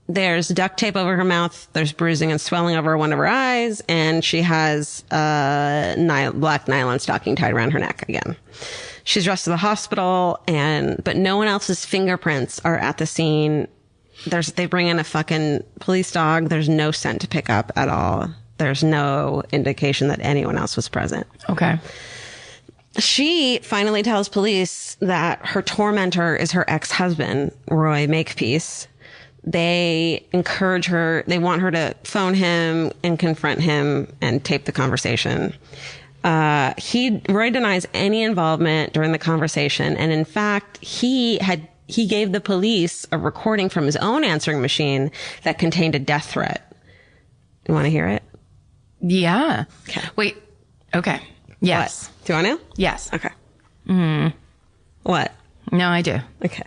There's duct tape over her mouth. There's bruising and swelling over one of her eyes, and she has a black nylon stocking tied around her neck again. She's rushed to the hospital, but no one else's fingerprints are at the scene. They bring in a fucking police dog. There's no scent to pick up at all. There's no indication that anyone else was present. Okay. She finally tells police that her tormentor is her ex-husband, Roy Makepeace. They encourage her. They want her to phone him and confront him and tape the conversation. Roy denies any involvement during the conversation. And in fact, he gave the police a recording from his own answering machine that contained a death threat. You want to hear it? Yeah. Okay. Wait. Okay. Yes. What? Do you want to? Yes. Okay. Mm. What? No, I do. Okay.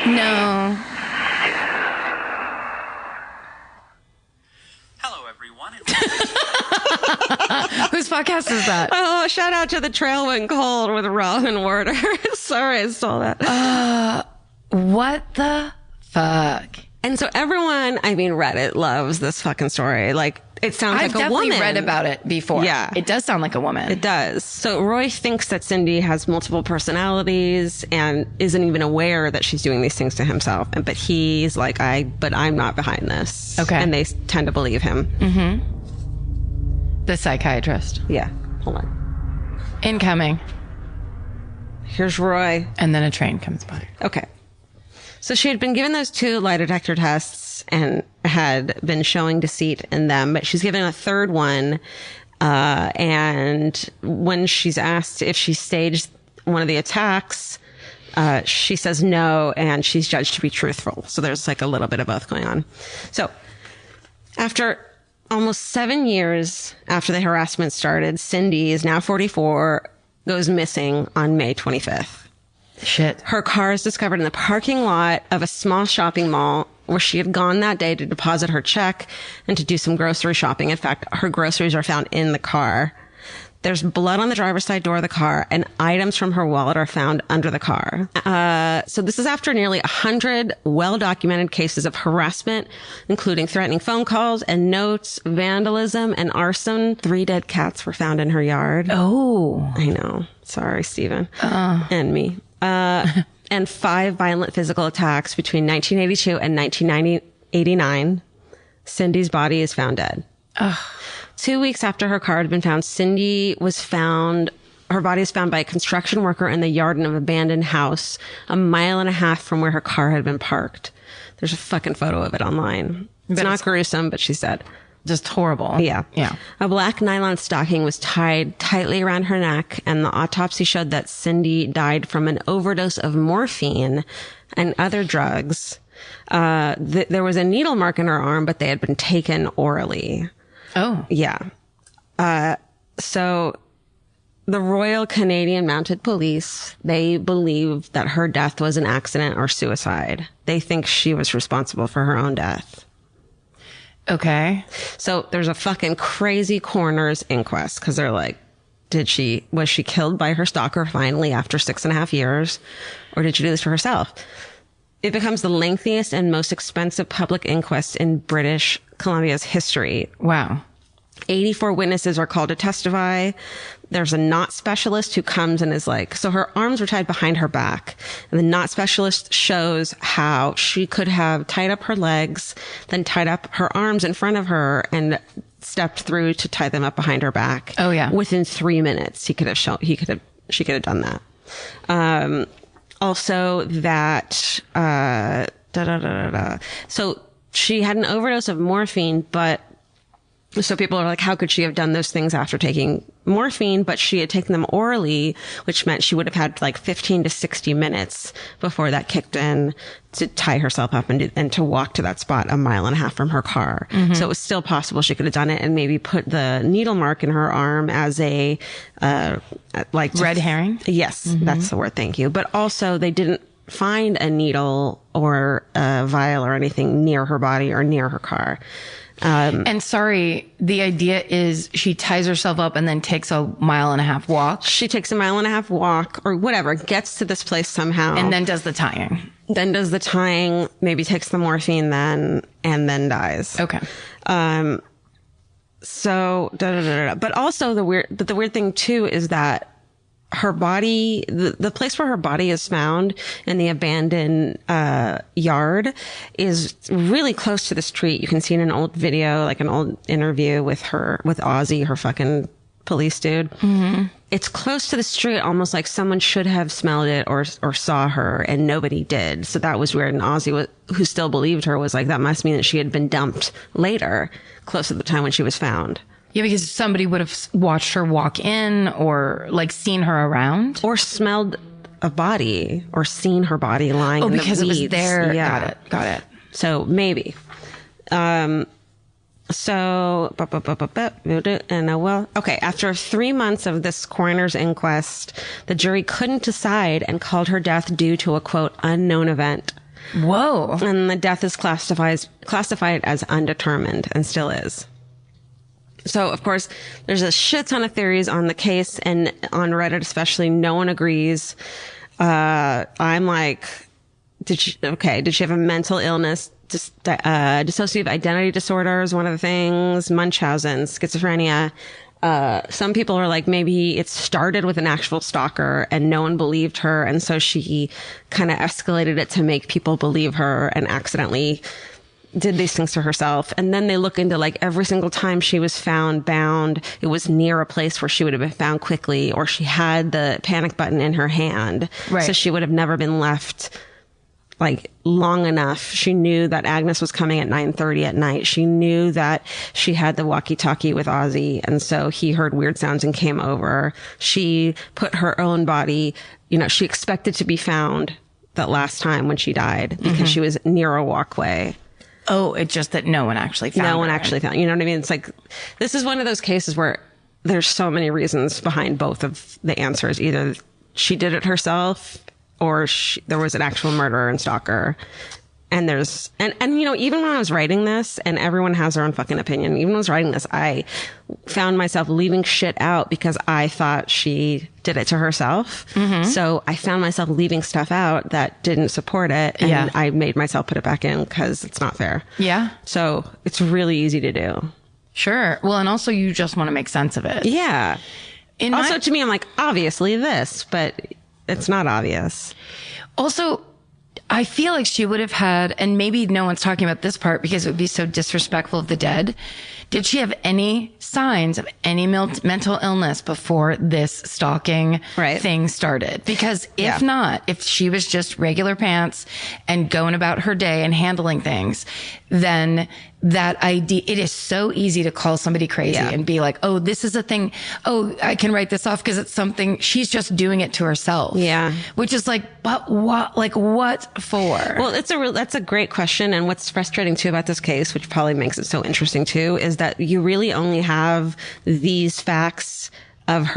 No. Hello, everyone. Whose podcast is that? Oh, shout out to The Trail Went Cold with Robin Warder. Sorry, I stole that. What the fuck? And so everyone, Reddit loves this fucking story. Like, it sounds I've like a woman. definitely read about it before. Yeah. It does sound like a woman. It does. So Roy thinks that Cindy has multiple personalities and isn't even aware that she's doing these things to himself. But he's like, but I'm not behind this. Okay. And they tend to believe him. Mm-hmm. The psychiatrist. Yeah. Hold on. Incoming. Here's Roy. And then a train comes by. Okay. So she had been given those 2 lie detector tests and had been showing deceit in them, but she's given a 3rd one. And when she's asked if she staged one of the attacks, she says no, and she's judged to be truthful. So there's like a little bit of both going on. So after almost 7 years after the harassment started, Cindy is now 44, goes missing on May 25th. Shit. Her car is discovered in the parking lot of a small shopping mall where she had gone that day to deposit her check and to do some grocery shopping. In fact, her groceries are found in the car. There's blood on the driver's side door of the car, and items from her wallet are found under the car. So this is after nearly 100 well-documented cases of harassment, including threatening phone calls and notes, vandalism, and arson. 3 dead cats were found in her yard. Oh. I know. Sorry, Stephen. And me. And 5 violent physical attacks between 1982 and 1989. Cindy's body is found dead. 2 weeks after her car had been found, Cindy was found Her body is found by a construction worker in the yard of an abandoned house 1.5 miles from where her car had been parked. There's a fucking photo of it online. It's not gruesome, but she said. Just horrible. Yeah. Yeah. A black nylon stocking was tied tightly around her neck, and the autopsy showed that Cindy died from an overdose of morphine and other drugs. There was a needle mark in her arm, but they had been taken orally. Oh. Yeah. So the Royal Canadian Mounted Police, they believe that her death was an accident or suicide. They think she was responsible for her own death. Okay. So there's a fucking crazy coroner's inquest because they're like, was she killed by her stalker finally after 6.5 years? Or did she do this for herself? It becomes the lengthiest and most expensive public inquest in British Columbia's history. Wow. 84 witnesses are called to testify. There's a knot specialist who comes and is like, so her arms were tied behind her back. And the knot specialist shows how she could have tied up her legs, then tied up her arms in front of her and stepped through to tie them up behind her back. Oh, yeah. Within 3 minutes, she could have done that. Also that, So she had an overdose of morphine, but so people are like, how could she have done those things after taking morphine? But she had taken them orally, which meant she would have had like 15 to 60 minutes before that kicked in to tie herself up and to walk to that spot 1.5 miles from her car. Mm-hmm. So it was still possible she could have done it and maybe put the needle mark in her arm as a, red herring? Yes, that's the word. Thank you. But also they didn't find a needle or a vial or anything near her body or near her car. And sorry, the idea is she ties herself up and then takes 1.5 mile walk. She takes 1.5 mile walk or whatever, gets to this place somehow. And then does the tying. Maybe takes the morphine then, and then dies. Okay. So, but also the weird thing too is that her body, the place where her body is found in the abandoned yard is really close to the street. You can see in an old video, like an old interview with Ozzy, her fucking police dude. Mm-hmm. It's close to the street, almost like someone should have smelled it or saw her, and nobody did. So that was weird. And Ozzy, who still believed her, was like, that must mean that she had been dumped later, close to the time when she was found. Yeah, because somebody would have watched her walk in or like seen her around. Or smelled a body or seen her body lying in the weeds. Oh, because it was there. Yeah. Got it. So maybe. Okay. After 3 months of this coroner's inquest, the jury couldn't decide and called her death due to a, quote, unknown event. Whoa. And the death is classified as undetermined and still is. So, of course, there's a shit ton of theories on the case, and on Reddit especially, no one agrees. I'm like, did she have a mental illness? Dissociative identity disorder is one of the things. Munchausen, schizophrenia. Some people are like, maybe it started with an actual stalker and no one believed her, and so she kind of escalated it to make people believe her and accidentally did these things to herself. And then they look into like every single time she was found bound, it was near a place where she would have been found quickly, or she had the panic button in her hand. Right. So she would have never been left like long enough. She knew that Agnes was coming at 9:30 at night. She knew that she had the walkie-talkie with Ozzy. And so he heard weird sounds and came over. She put her own body, she expected to be found that last time when she died because she was near a walkway. Oh, it's just that no one actually found her. No one actually found. You know what I mean? It's like, this is one of those cases where there's so many reasons behind both of the answers. Either she did it herself or there was an actual murderer and stalker. And there's, and even when I was writing this, and everyone has their own fucking opinion, even when I was writing this, I found myself leaving shit out because I thought she did it to herself. Mm-hmm. So I found myself leaving stuff out that didn't support it. And I made myself put it back in because it's not fair. Yeah. So it's really easy to do. Sure. Well, and also you just want to make sense of it. Yeah. To me, I'm like, obviously this, but it's not obvious. Also, I feel like she would have had, and maybe no one's talking about this part because it would be so disrespectful of the dead. Did she have any signs of any mental illness before this stalking thing started? Because if not, if she was just regular pants and going about her day and handling things, then that idea, it is so easy to call somebody crazy and be like, oh, this is a thing. Oh, I can write this off because it's something she's just doing it to herself. Yeah. Which is like, but what, like what for? Well, that's a great question. And what's frustrating too about this case, which probably makes it so interesting too, is that you really only have these facts of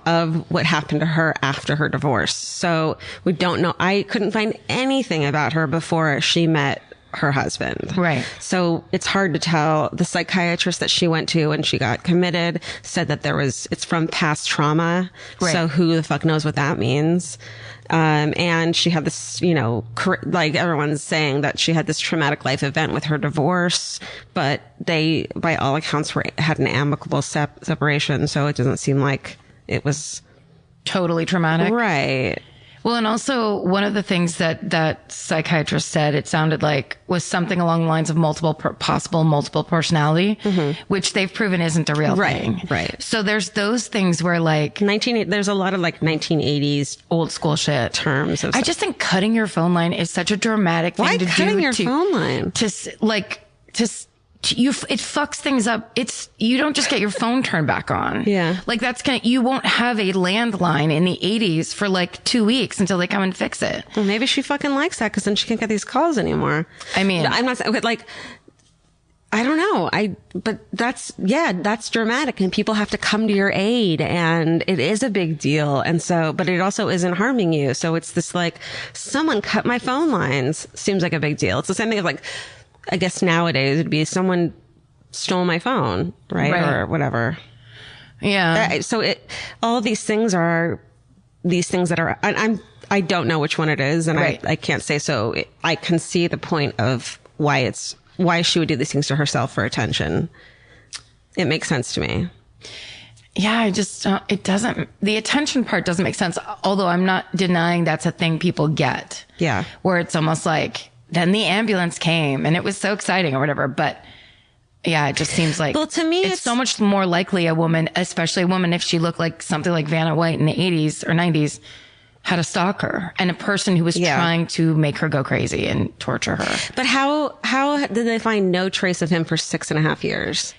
of what happened to her after her divorce. So we don't know. I couldn't find anything about her before she met her husband. Right. So it's hard to tell. The psychiatrist that she went to when she got committed said that it's from past trauma. Right. So who the fuck knows what that means? And she had this, like everyone's saying that she had this traumatic life event with her divorce, but they, by all accounts, had an amicable separation. So it doesn't seem like it was totally traumatic. Right. Well, and also one of the things that psychiatrist said, it sounded like, was something along the lines of possible multiple personality, which they've proven isn't a real thing. Right. So there's those things where like there's a lot of like 1980s old school shit terms. I just think cutting your phone line is such a dramatic thing to do. Why cutting your phone line? It fucks things up. You don't just get your phone turned back on. Yeah. Like you won't have a landline in the 80s for like 2 weeks until they come and fix it. Well, maybe she fucking likes that because then she can't get these calls anymore. I mean, I'm not like, I don't know. But that's dramatic and people have to come to your aid and it is a big deal. And so, but it also isn't harming you. So it's this like, someone cut my phone lines seems like a big deal. It's the same thing as like, I guess nowadays it'd be someone stole my phone, right? Or whatever. Yeah. So all these things are these things that are, I don't know which one it is. And I can't say, so I can see the point of why she would do these things to herself for attention. It makes sense to me. Yeah, the attention part doesn't make sense. Although I'm not denying that's a thing people get. Yeah. Where it's almost like, then the ambulance came and it was so exciting or whatever. But yeah, it just seems like, well, to me, it's so much more likely a woman, especially a woman, if she looked like something like Vanna White in the 80s or 90s, had a stalker and a person who was trying to make her go crazy and torture her. But how did they find no trace of him for 6.5 years?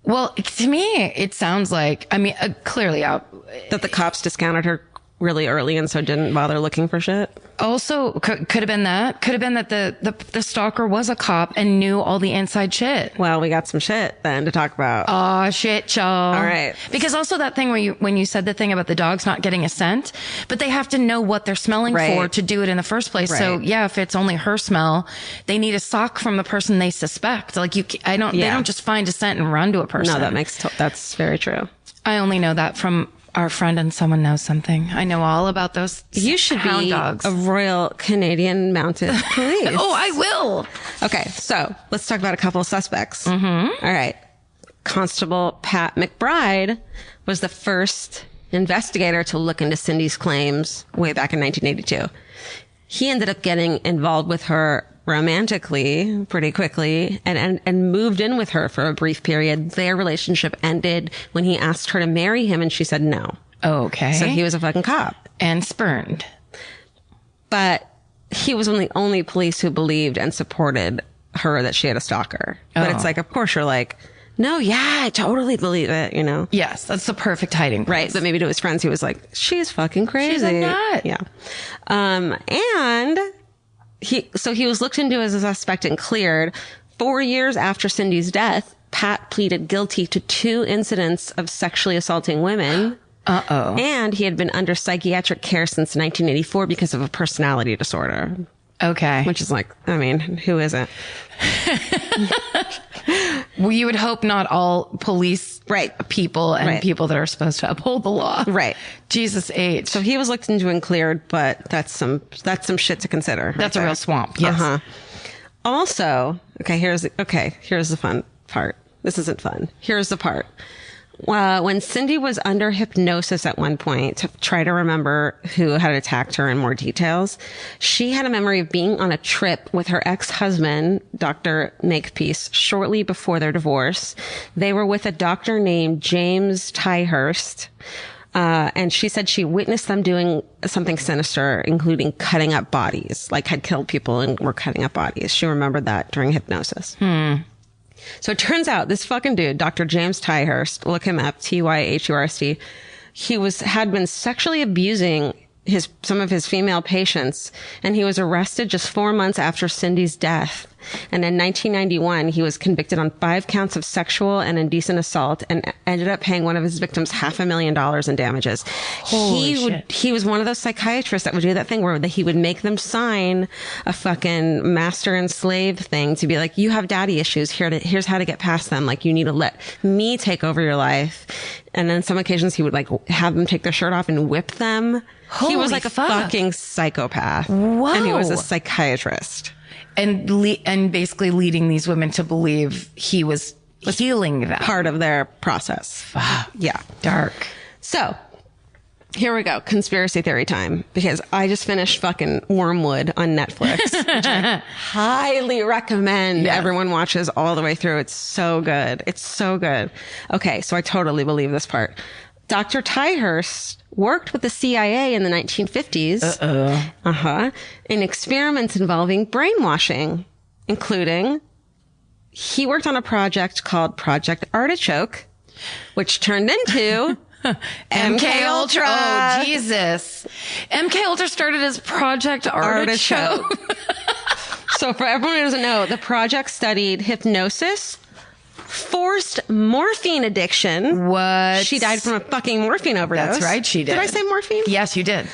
Well, to me, it sounds like, I mean, clearly that the cops discounted her really early and so didn't bother looking for shit. Also, could have been that. Could have been that the stalker was a cop and knew all the inside shit. Well, we got some shit then to talk about. Oh, shit, y'all. All right. Because also that thing when you said the thing about the dogs not getting a scent, but they have to know what they're smelling for to do it in the first place. Right. So yeah, if it's only her smell, they need a sock from the person they suspect. Like they don't just find a scent and run to a person. No, that's very true. I only know that from our friend and someone knows something. I know all about those. You should be dogs. A Royal Canadian Mounted Police. Oh, I will. Okay, so let's talk about a couple of suspects. Mm-hmm. All right. Constable Pat McBride was the first investigator to look into Cindy's claims way back in 1982. He ended up getting involved with her romantically pretty quickly and moved in with her for a brief period. Their relationship ended when he asked her to marry him and she said no. Okay. So he was a fucking cop. And spurned. But he was one of the only police who believed and supported her that she had a stalker. But it's like, of course you're like, no, yeah, I totally believe it, you know? Yes, that's the perfect hiding place. Right. But maybe to his friends, he was like, she's fucking crazy. She's a nut. Yeah. And he was looked into as a suspect and cleared. 4 years after Cindy's death, Pat pleaded guilty to 2 incidents of sexually assaulting women. Uh-oh. And he had been under psychiatric care since 1984 because of a personality disorder. Okay. Which is like, I mean, who isn't? Well, you would hope not all police people and people that are supposed to uphold the law. Right. Jesus H. So he was looked into and cleared, but that's some shit to consider. That's a real swamp. Yes. Uh-huh. Also, here's the fun part. This isn't fun. Here's the part. when Cindy was under hypnosis at one point to try to remember who had attacked her in more details, she had a memory of being on a trip with her ex-husband, Dr. Makepeace, shortly before their divorce. They were with a doctor named James Tyhurst. And she said she witnessed them doing something sinister, including cutting up bodies, like had killed people and were cutting up bodies. She remembered that during hypnosis. So it turns out this fucking dude, Dr. James Tyhurst, look him up, Tyhurst, had been sexually abusing some of his female patients, and he was arrested just 4 months after Cindy's death. And in 1991, he was convicted on 5 counts of sexual and indecent assault and ended up paying one of his victims $500,000 in damages. Holy shit. He was one of those psychiatrists that would do that thing where he would make them sign a fucking master and slave thing to be like, you have daddy issues. Here's how to get past them. Like, you need to let me take over your life. And on some occasions, he would like have them take their shirt off and whip them. He was like a fucking psychopath. Whoa. And he was a psychiatrist. And basically leading these women to believe he was healing them. Part of their process. Yeah. Dark. So here we go. Conspiracy theory time. Because I just finished fucking Wormwood on Netflix, which I highly recommend everyone watches all the way through. It's so good. It's so good. Okay. So I totally believe this part. Dr. Tyhurst worked with the CIA in the 1950s in experiments involving brainwashing, including he worked on a project called Project Artichoke, which turned into MK Ultra. Oh, Jesus. MK Ultra started as Project Artichoke. So for everyone who doesn't know, the project studied hypnosis, forced morphine addiction. What? She died from a fucking morphine overdose. That's right, she did. Did I say morphine? Yes, you did.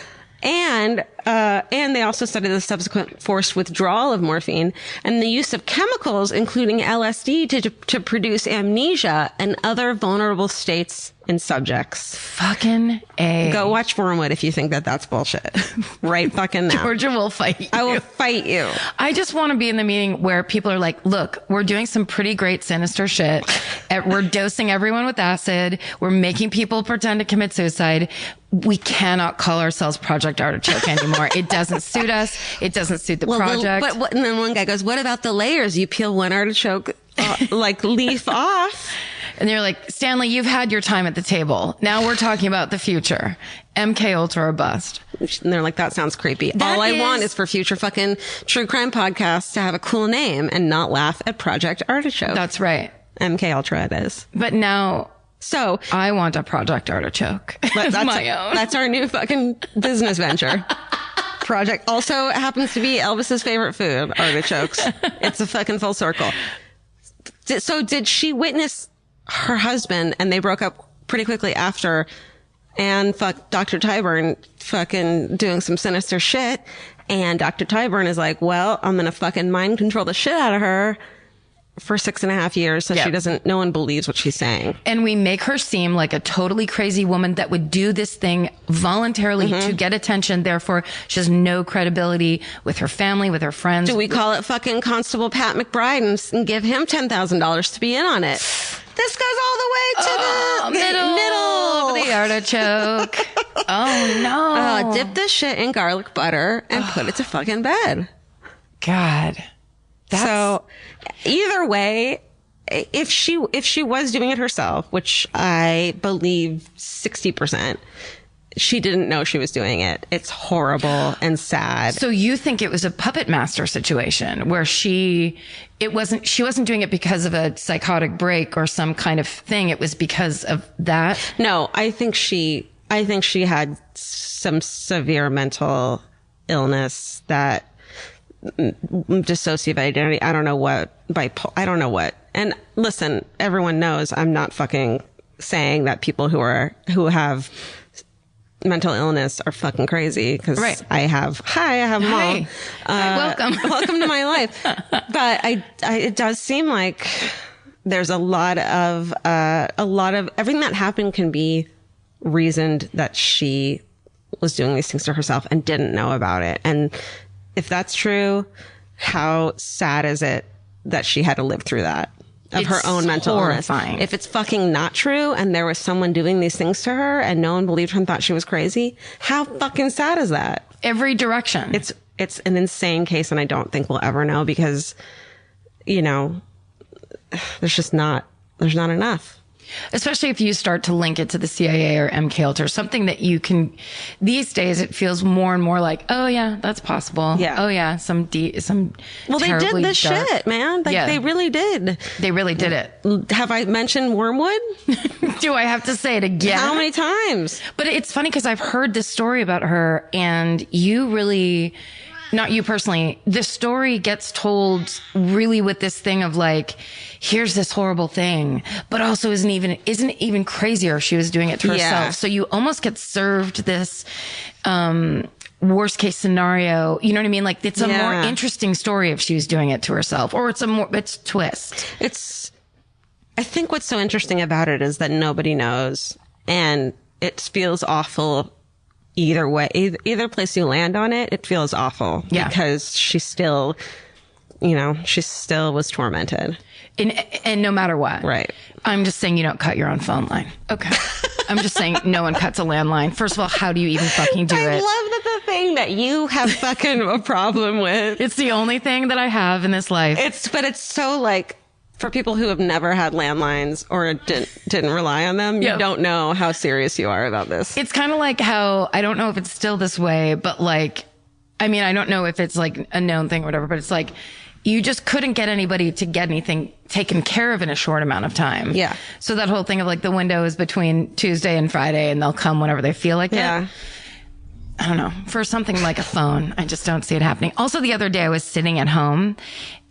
And they also studied the subsequent forced withdrawal of morphine and the use of chemicals, including LSD, to produce amnesia and other vulnerable states in subjects. Fucking A. Go watch Wormwood if you think that that's bullshit. Right fucking now. Georgia will fight you. I will fight you. I just want to be in the meeting where people are like, look, we're doing some pretty great sinister shit. We're dosing everyone with acid. We're making people pretend to commit suicide. We cannot call ourselves Project Artichoke anymore. It doesn't suit us. It doesn't suit the project. And then one guy goes, what about the layers? You peel one artichoke leaf off. And they're like, Stanley, you've had your time at the table. Now we're talking about the future. MK Ultra or bust. And they're like, that sounds creepy. All I want is for future fucking true crime podcasts to have a cool name and not laugh at Project Artichoke. That's right. MK Ultra it is. But now... So I want a Project Artichoke. That's my own. That's our new fucking business venture. Project also happens to be Elvis's favorite food, artichokes. It's a fucking full circle. So did she witness her husband and they broke up pretty quickly after and Dr. Tyburn fucking doing some sinister shit. And Dr. Tyburn is like, well, I'm going to fucking mind control the shit out of her for 6.5 years. So no one believes what she's saying. And we make her seem like a totally crazy woman that would do this thing voluntarily to get attention. Therefore, she has no credibility with her family, with her friends. Do we call it fucking Constable Pat McBride and give him $10,000 to be in on it? This goes all the way to the middle of the artichoke. Oh no. Dip this shit in garlic butter and put it to fucking bed. God. So either way, if she was doing it herself, which I believe 60%, she didn't know she was doing it. It's horrible and sad. So you think it was a puppet master situation where she wasn't doing it because of a psychotic break or some kind of thing. It was because of that. No, I think she had some severe mental illness that dissociative identity. I don't know what, I don't know what. And listen, everyone knows I'm not fucking saying that people who have mental illness are fucking crazy because I have mom. Welcome. Welcome to my life. But it does seem like there's a lot of everything that happened can be reasoned that she was doing these things to herself and didn't know about it. And if that's true, how sad is it that she had to live through that? of her own mental horrifying. illness. If it's fucking not true and there was someone doing these things to her and no one believed her and thought she was crazy, how fucking sad is that? Every direction. It's an insane case, and I don't think we'll ever know because, you know, there's not enough. Especially if you start to link it to the CIA or MK Ultra, something that you can, these days it feels more and more like, oh yeah, that's possible. Yeah. Oh yeah, some Well, they did this dark shit, man. Like, they really did. They really did it. Have I mentioned Wormwood? Do I have to say it again? How many times? But it's funny because I've heard this story about her, and you really, not you personally, the story gets told really with this thing of like, here's this horrible thing, but also isn't even crazier if she was doing it to herself. Yeah. So you almost get served this worst case scenario. You know what I mean? Like, it's a more interesting story if she was doing it to herself, or it's a twist. I think what's so interesting about it is that nobody knows, and it feels awful either way. Either place you land on it, it feels awful. Yeah. Because she still was tormented. And no matter what. Right. I'm just saying you don't cut your own phone line. Okay. I'm just saying no one cuts a landline. First of all, how do you even fucking do it? I love that the thing that you have fucking a problem with. It's the only thing that I have in this life. But it's so like, for people who have never had landlines or didn't rely on them, you don't know how serious you are about this. It's kind of like how, I don't know if it's still this way, but like, I mean, I don't know if it's like a known thing or whatever, but it's like, you just couldn't get anybody to get anything taken care of in a short amount of time. Yeah. So that whole thing of like the window is between Tuesday and Friday and they'll come whenever they feel like it. I don't know. For something like a phone, I just don't see it happening. Also, the other day I was sitting at home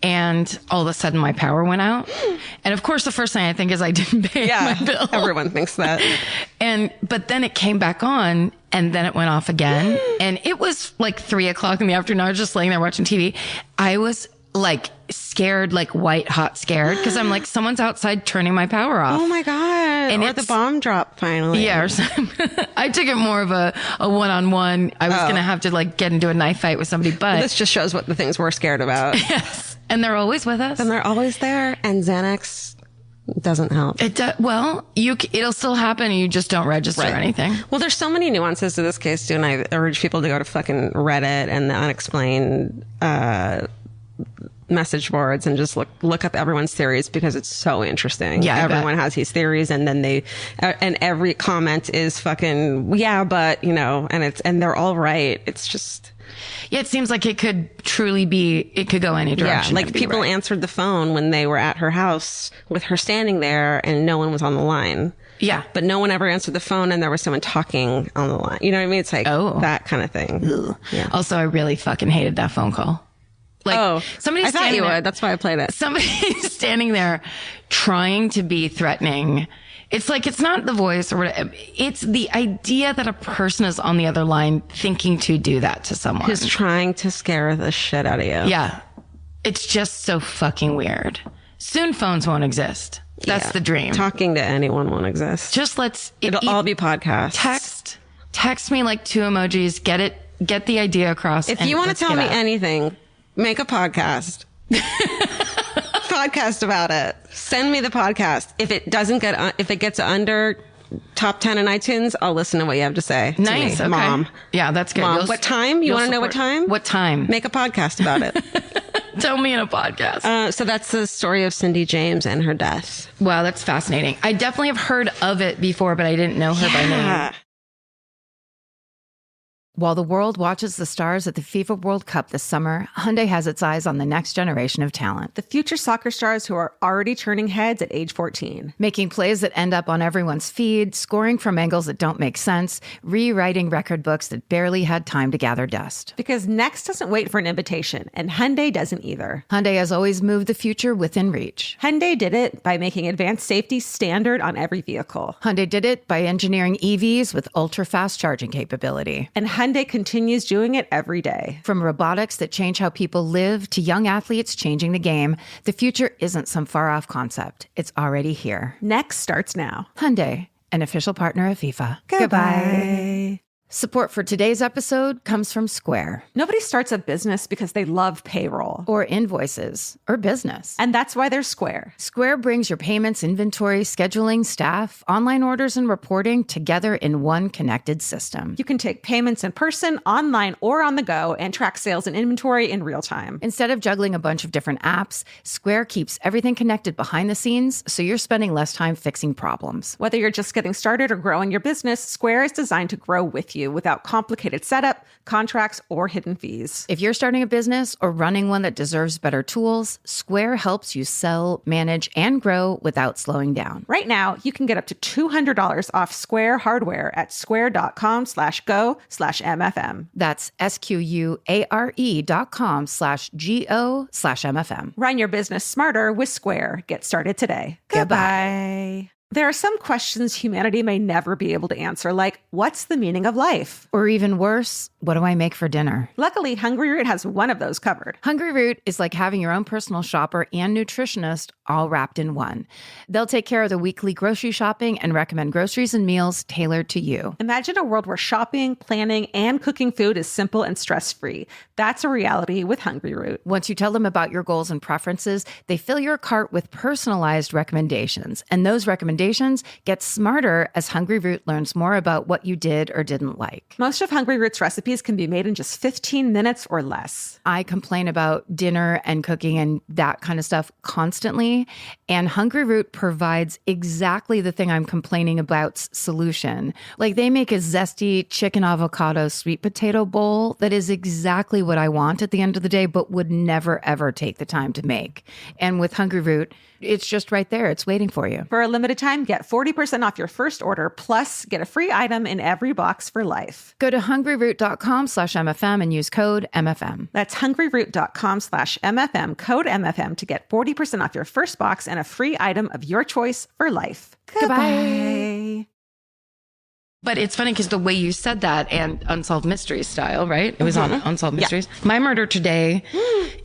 and all of a sudden my power went out. And of course, the first thing I think is I didn't pay my bill. Everyone thinks that. But then it came back on and then it went off again. And it was like 3:00 in the afternoon. I was just laying there watching TV. I was like scared, like white hot scared, because I'm like, someone's outside turning my power off. Oh my God. And or the bomb dropped finally. Yeah. I took it more of a one-on-one. I was going to have to like get into a knife fight with somebody, but this just shows what the things we're scared about. Yes. And they're always with us. And they're always there. And Xanax doesn't help. Well, it'll still happen and you just don't register anything. Well, there's so many nuances to this case too. And I urge people to go to fucking Reddit and the unexplained, message boards and just look up everyone's theories, because it's so interesting. Yeah, everyone has these theories, and then and every comment is fucking but and they're all right. It's just it seems like it could truly be. It could go any direction. Like people answered the phone when they were at her house with her standing there, and no one was on the line. Yeah. But no one ever answered the phone and there was someone talking on the line. You know what I mean? It's like that kind of thing. Yeah. Also, I really fucking hated that phone call. Like, I thought you would. That's why I played it. Somebody standing there trying to be threatening. It's like, it's not the voice or whatever. It's the idea that a person is on the other line thinking to do that to someone. Who's trying to scare the shit out of you. Yeah. It's just so fucking weird. Soon phones won't exist. That's the dream. Talking to anyone won't exist. Just it'll all be podcasts. Text me like 2 emojis. Get the idea across. If you want to tell me anything, make a podcast. Podcast about it. Send me the podcast. If it gets under top 10 in iTunes, I'll listen to what you have to say. Nice. To me. Okay. Mom. Yeah, that's good. Mom, what time? You want to know what time? What time? Make a podcast about it. Tell me in a podcast. So that's the story of Cindy James and her death. Wow, that's fascinating. I definitely have heard of it before, but I didn't know her by name. While the world watches the stars at the FIFA World Cup this summer, Hyundai has its eyes on the next generation of talent. The future soccer stars who are already turning heads at age 14. Making plays that end up on everyone's feed, scoring from angles that don't make sense, rewriting record books that barely had time to gather dust. Because Next doesn't wait for an invitation, and Hyundai doesn't either. Hyundai has always moved the future within reach. Hyundai did it by making advanced safety standard on every vehicle. Hyundai did it by engineering EVs with ultra-fast charging capability. And Hyundai continues doing it every day. From robotics that change how people live to young athletes changing the game, the future isn't some far-off concept. It's already here. Next starts now. Hyundai, an official partner of FIFA. Goodbye. Support for today's episode comes from Square. Nobody starts a business because they love payroll Or invoices or business. and that's why they're Square. Square brings your payments, inventory, scheduling, staff, online orders, and reporting together in one connected system. You can take payments in person, online, or on the go and track sales and inventory in real time. Instead of juggling a bunch of different apps, Square keeps everything connected behind the scenes, so you're spending less time fixing problems. Whether you're just getting started or growing your business, Square is designed to grow with you without complicated setup, contracts, or hidden fees. If you're starting a business or running one that deserves better tools, Square helps you sell, manage, and grow without slowing down. Right now, you can get up to $200 off Square hardware at square.com/go/MFM. That's SQUARE.com/GO/MFM. Run your business smarter with Square. Get started today. Goodbye. There are some questions humanity may never be able to answer, like, what's the meaning of life? Or even worse, what do I make for dinner? Luckily, Hungry Root has one of those covered. Hungry Root is like having your own personal shopper and nutritionist all wrapped in one. They'll take care of the weekly grocery shopping and recommend groceries and meals tailored to you. Imagine a world where shopping, planning, and cooking food is simple and stress-free. That's a reality with Hungry Root. Once you tell them about your goals and preferences, they fill your cart with personalized recommendations. And those recommendations get smarter as Hungry Root learns more about what you did or didn't like. Most of Hungry Root's recipes can be made in just 15 minutes or less. I complain about dinner and cooking and that kind of stuff constantly. And Hungry Root provides exactly the thing I'm complaining about's solution. Like they make a zesty chicken avocado sweet potato bowl that is exactly what I want at the end of the day, but would never, ever take the time to make. And with Hungry Root, it's just right there. It's waiting for you. For a limited time, get 40% off your first order, plus get a free item in every box for life. Go to hungryroot.com/MFM and use code MFM. That's hungryroot.com/MFM, code MFM to get 40% off your first box and a free item of your choice for life. Goodbye. But it's funny because the way you said that and Unsolved Mysteries style, right? It was on Unsolved Mysteries. My Murder Today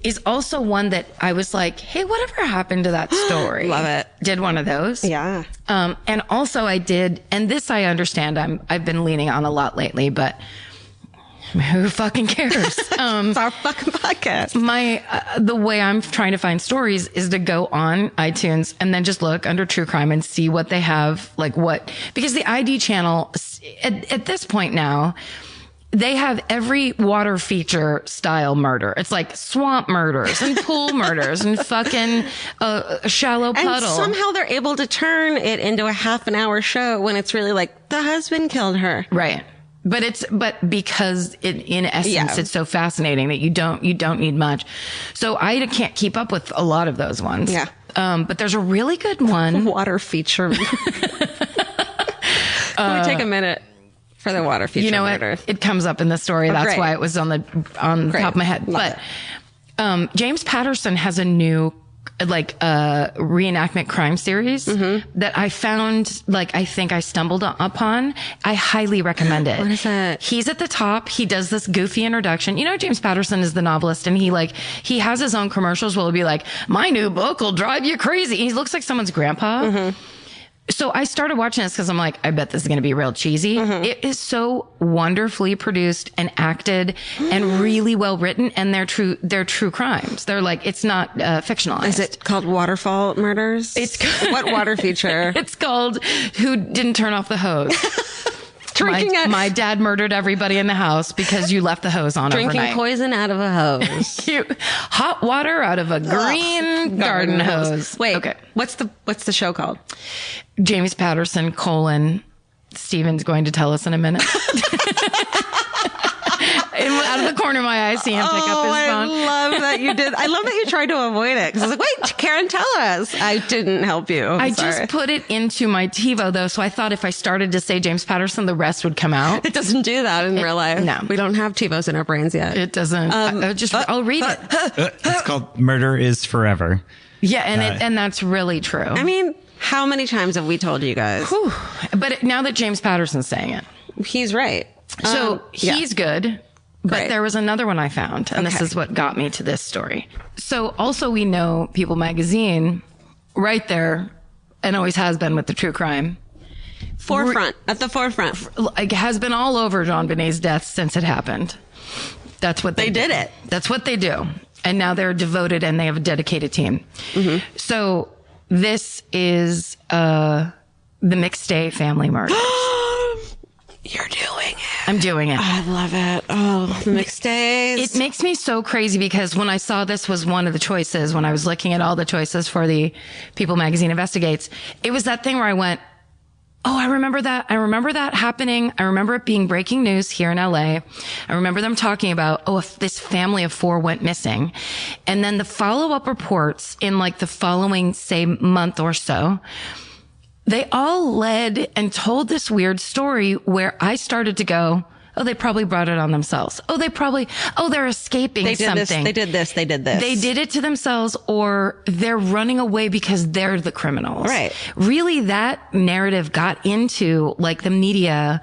is also one that I was like, hey, whatever happened to that story? Love it. Did one of those. Yeah. And also I did, and this I understand I've been leaning on a lot lately, but who fucking cares? It's our fucking podcast. The way I'm trying to find stories is to go on iTunes and then just look under true crime and see what they have, because the ID channel at this point now, they have every water feature style murder. It's like swamp murders and pool murders and fucking shallow puddle. And somehow they're able to turn it into a half an hour show when it's really like the husband killed her. Right. But because in essence, it's so fascinating that you don't need much. So I can't keep up with a lot of those ones. Yeah. But there's a really good one. Water feature. Can we take a minute for the water feature? You know murder? It comes up in the story. That's great. why it was on the top of my head. Love But James Patterson has a new reenactment crime series that I found, I think I stumbled upon. I highly recommend it. What is that? He's at the top. He does this goofy introduction. You know, James Patterson is the novelist, and he has his own commercials where he'll be like, my new book will drive you crazy. He looks like someone's grandpa. So I started watching this because I'm like, I bet this is going to be real cheesy. It is so wonderfully produced and acted and really well written. And they're true crimes. They're it's not fictionalized. Is it called Waterfall Murders? What water feature? It's called Who Didn't Turn Off the Hose. My dad murdered everybody in the house because you left the hose on Drinking overnight. poison out of a hose. Hot water out of a green garden hose. Wait, okay. What's the show called? James Patterson, Steven's going to tell us in a minute. Out of the corner of my eye, I see him pick up his phone. I love that you did. I love that you tried to avoid it. Because I was like, wait, Karen, tell us. I didn't help you. I just put it into my TiVo, though. So I thought if I started to say James Patterson, the rest would come out. It doesn't do that in real life. No. We don't have TiVos in our brains yet. It doesn't. I'll read it. It's called Murder is Forever. Yeah, and that's really true. I mean, how many times have we told you guys? Whew. But now that James Patterson's saying it. He's right. So he's good. But Great. there was another one I found, and this is what got me to this story. So also we know People Magazine right there, and always has been with the true crime, At the forefront. Like, has been all over JonBenét's death since it happened. That's what they did it. That's what they do. And now they're devoted and they have a dedicated team. So this is the McStay family murder. You're doing it. I'm doing it. I love it. Oh, the McStays. It makes me so crazy because when I saw this was one of the choices, when I was looking at all the choices for the People Magazine Investigates, it was that thing where I went, oh, I remember that. I remember that happening. I remember it being breaking news here in LA. I remember them talking about, oh, if this family of 4 went missing. And then the follow-up reports in like the following, say, month or so, they all led and told this weird story where I started to go, oh, they probably brought it on themselves. Oh, they're escaping something. They did this. They did it to themselves, or they're running away because they're the criminals. Right. Really, that narrative got into like the media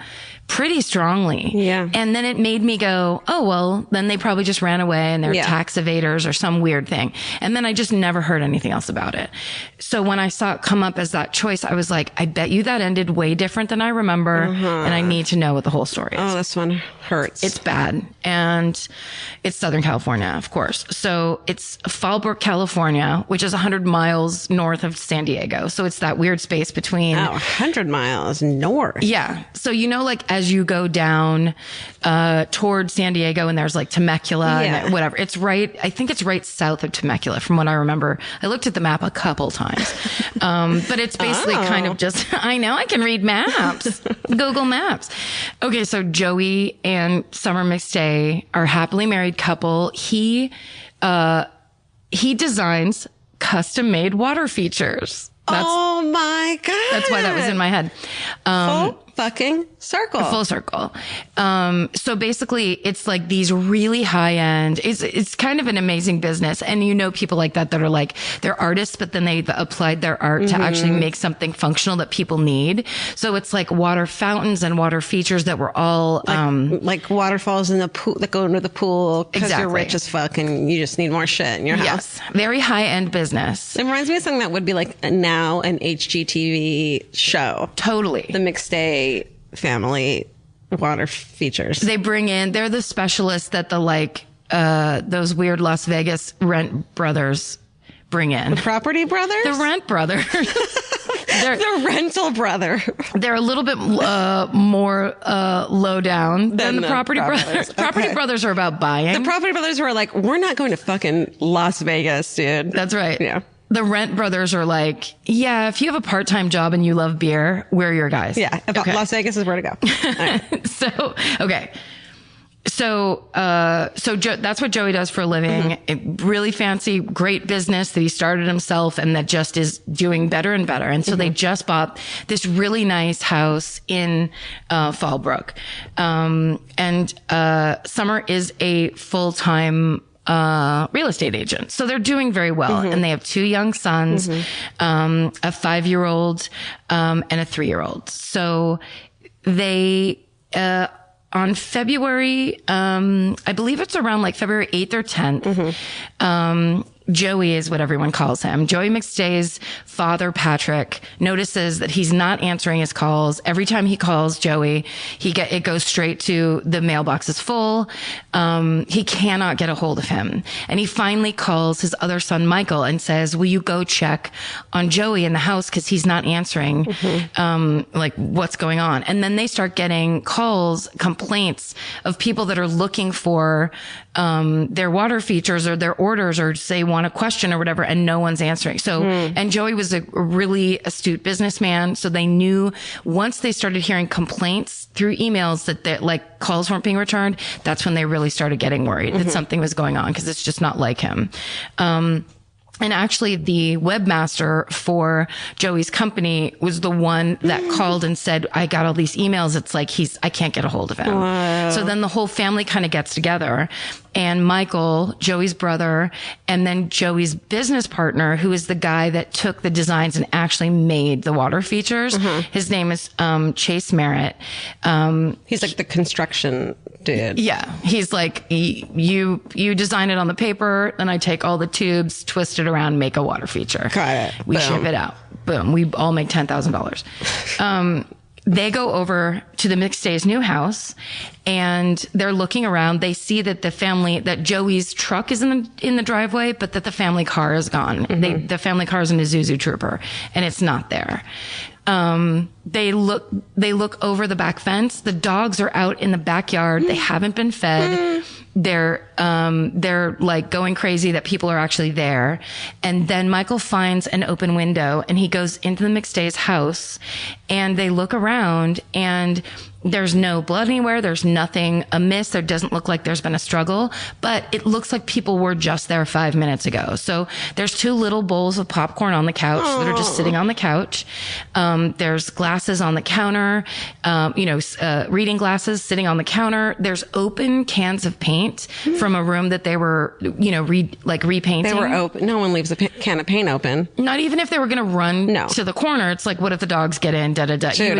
pretty strongly. Yeah. And then it made me go, oh, well, then they probably just ran away and they're tax evaders or some weird thing. And then I just never heard anything else about it. So when I saw it come up as that choice, I was like, I bet you that ended way different than I remember. And I need to know what the whole story is. Oh, this one hurts. It's bad. And it's Southern California, of course. So it's Fallbrook, California, which is 100 miles north of San Diego. So it's that weird space between. 100 miles north. Yeah. So, like as you go down towards San Diego and there's like Temecula and whatever, it's right. I think it's right south of Temecula from what I remember. I looked at the map a couple times. But it's basically kind of just, I know I can read maps, Google Maps. Okay. So Joey and Summer McStay are a happily married couple. He designs custom made water features. Oh my God. That's why that was in my head. Full fucking circle. Full circle. So basically it's like these really high end, it's kind of an amazing business. And people like that are like, they're artists, but then they applied their art to actually make something functional that people need. So it's like water fountains and water features that were all, like waterfalls in the pool that go into the pool because you're rich as fuck and you just need more shit in your house. Yes. Very high end business. It reminds me of something that would be like now an HGTV show. Totally. The McStay family water features. They're the specialists that those weird Las Vegas rent brothers bring in. The property brothers? The rent brothers. The rental brother. They're a little bit more low down than the property brothers. Property brothers are about buying. The property brothers were like, we're not going to fucking Las Vegas, dude. That's right. Yeah. The rent brothers are like, yeah, if you have a part-time job and you love beer, we're your guys. Yeah. Las Vegas is where to go. All right. So, that's what Joey does for a living. A really fancy, great business that he started himself and that just is doing better and better. And so they just bought this really nice house in, Fallbrook. Summer is a full-time, real estate agent. So they're doing very well. And they have 2 young sons, a 5-year-old, and a 3-year-old. So they, on February, I believe it's around like February 8th or 10th, Joey is what everyone calls him. Joey McStay's father, Patrick, notices that he's not answering his calls. Every time he calls Joey, it goes straight to the mailbox is full. He cannot get a hold of him. And he finally calls his other son, Michael, and says, will you go check on Joey in the house? Cause he's not answering, like what's going on. And then they start getting complaints of people that are looking for, their water features or their orders or say want a question or whatever, and no one's answering. So, and Joey was a really astute businessman. So they knew once they started hearing complaints through emails that like calls weren't being returned, that's when they really started getting worried that something was going on because it's just not like him. And actually the webmaster for Joey's company was the one that called and said, I got all these emails. It's like I can't get a hold of him. Wow. So then the whole family kind of gets together, and Michael, Joey's brother, and then Joey's business partner, who is the guy that took the designs and actually made the water features. His name is, Chase Merritt. He's like the construction dude. Yeah. He's like, you design it on the paper, then I take all the tubes, twist it around, make a water feature. Got it. We ship it out. Boom. We all make $10,000. they go over to the McStay's new house and they're looking around. They see that that Joey's truck is in the driveway, but that the family car is gone. The family car is an Isuzu Trooper and it's not there. They look over the back fence. The dogs are out in the backyard. They haven't been fed. They're like going crazy that people are actually there. And then Michael finds an open window and he goes into the McStay's house and they look around and there's no blood anywhere. There's nothing amiss. There doesn't look like there's been a struggle, but it looks like people were just there 5 minutes ago. So there's 2 little bowls of popcorn on the couch that are just sitting on the couch. There's glasses on the counter, reading glasses sitting on the counter. There's open cans of paint from a room that they were, repainting. They were open. No one leaves a can of paint open. Not even if they were going to run to the corner. It's like, what if the dogs get in? Da da da. Dude,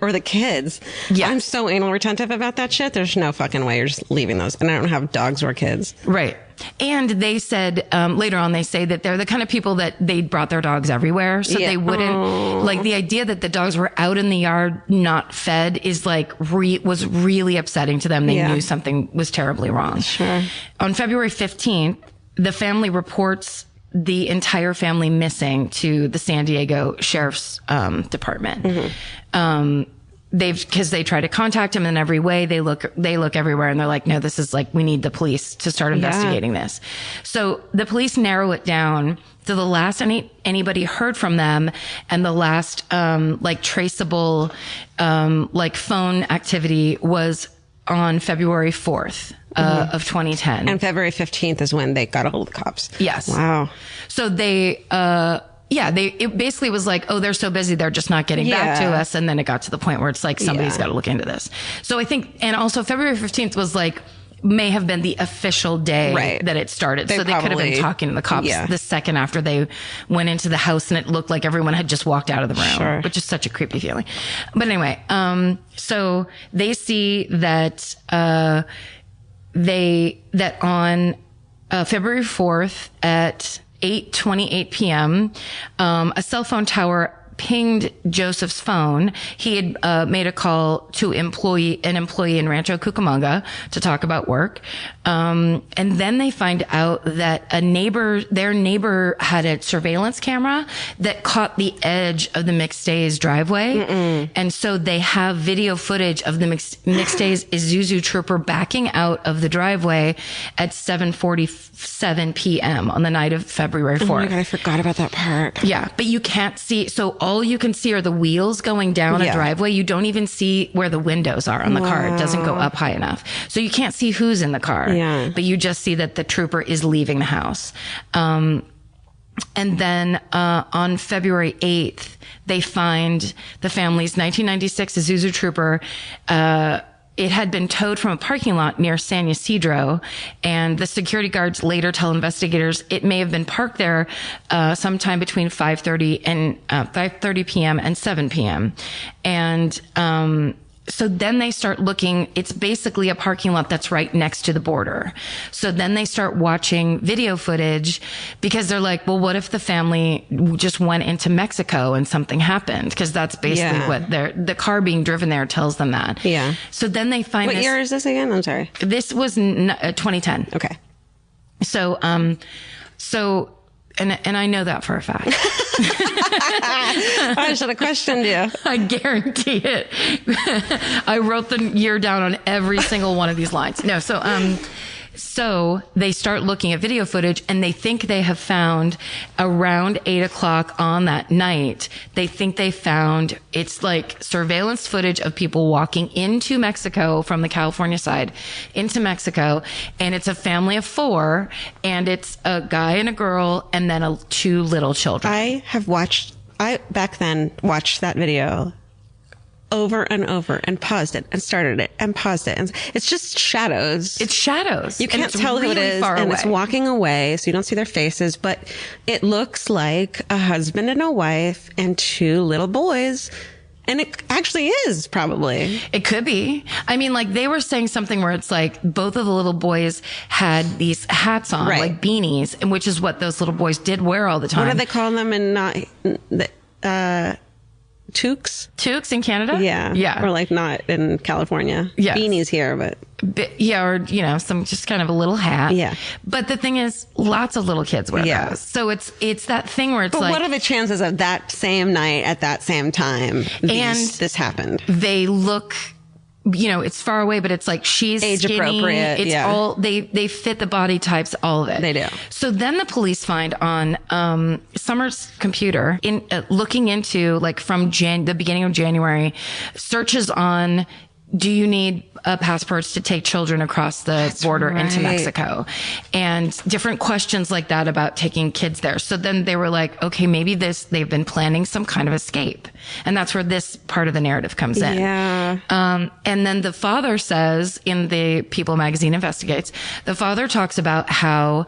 or the kids. Yeah. I'm so anal retentive about that shit. There's no fucking way you're just leaving those. And I don't have dogs or kids. Right. And they said, later on, they say that they're the kind of people that they brought their dogs everywhere. So they wouldn't, like the idea that the dogs were out in the yard, not fed is was really upsetting to them. They knew something was terribly wrong. Sure. On February 15th, the family reports the entire family missing to the San Diego Sheriff's Department. Because they try to contact him in every way. They look everywhere and they're like, no, this is we need the police to start investigating this. So the police narrow it down to the last anybody heard from them and the last, traceable, phone activity was on February 4th of 2010. And February 15th is when they got a hold of the cops. Yes. Wow. So they, it basically was like, oh, they're so busy, they're just not getting back to us. And then it got to the point where it's like, somebody's got to look into this. So I think, and also February 15th was may have been the official day that it started. So they could have been talking to the cops the second after they went into the house and it looked like everyone had just walked out of the room, which is such a creepy feeling. But anyway, so they see that, on February 4th at 8:28 p.m., a cell phone tower pinged Joseph's phone. He had made a call to an employee in Rancho Cucamonga to talk about work. And then they find out that their neighbor had a surveillance camera that caught the edge of the McStay's driveway. And so they have video footage of the McStay's Isuzu Trooper backing out of the driveway at 7:47 p.m. on the night of February 4th. Oh my God, I forgot about that part. Yeah, but you can't see. So all you can see are the wheels going down a driveway. You don't even see where the windows are on the car. It doesn't go up high enough. So you can't see who's in the car. Yeah. But you just see that the trooper is leaving the house. And then on February 8th, they find the family's 1996 Isuzu Trooper. It had been towed from a parking lot near San Ysidro, and the security guards later tell investigators it may have been parked there sometime between 5:30 p.m. and 7 p.m. And so then they start looking. It's basically a parking lot that's right next to the border. So then they start watching video footage because they're like, well, what if the family just went into Mexico and something happened? Because that's basically what the car being driven there tells them that. Yeah. So then they find What year is this again? I'm sorry. This was 2010. Okay. So, and I know that for a fact. I should have questioned you. I guarantee it. I wrote the year down on every single one of these lines. No, so they start looking at video footage and they think they have found around 8:00 on that night. They think they found, it's like surveillance footage of people walking into Mexico from the California side into Mexico. And it's a family of 4 and it's a guy and a girl and then 2 little children. I back then watched that video over and over and paused it and started it and paused it. And it's just shadows. It's shadows. You can't tell who it is. And it's walking away. So you don't see their faces, but it looks like a husband and a wife and 2 little boys. And it actually is probably. It could be. I mean, they were saying something where it's like both of the little boys had these hats on, like beanies, and which is what those little boys did wear all the time. What do they call them? toques. Toques in Canada? Yeah. Yeah. Or like not in California. Yes. Beanies here, but. Yeah, or, you know, some just kind of a little hat. Yeah. But the thing is, lots of little kids wear Yeah. those. So it's that thing where it's But like. what are the chances of that same night at that same time this happened? They look, you know, it's far away, but it's like she's Age skinny. appropriate, It's yeah. all, they fit the body types, all of it. They do. So then the police find on Summer's computer, looking into like from the beginning of January, searches on, do you need passports to take children across the border into Mexico? And different questions like that about taking kids there. So then they were like, okay, maybe they've been planning some kind of escape. And that's where this part of the narrative comes in. Yeah. And then the father says in the People magazine investigates, the father talks about how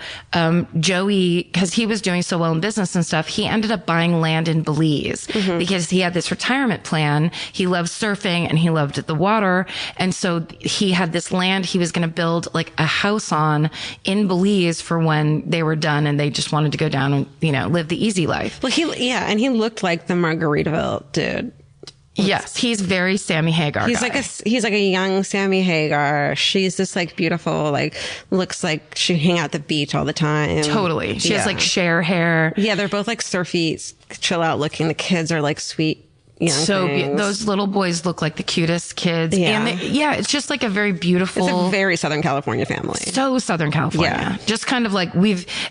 Joey, because he was doing so well in business and stuff, he ended up buying land in Belize because he had this retirement plan. He loved surfing and he loved the water. And so he had this land he was going to build like a house on in Belize for when they were done and they just wanted to go down and, you know, live the easy life. Well, and he looked like the Margaritaville dude. Yes, he's very Sammy Hagar. He's guy. like a young Sammy Hagar. She's this like beautiful, like looks like she hang out at the beach all the time. Totally. She has like Cher hair. Yeah, they're both like surfy, chill out looking. The kids are like sweet young things. Those little boys look like the cutest kids. Yeah. And it's just like a very beautiful. It's a very Southern California family. So Southern California. Yeah. Just kind of like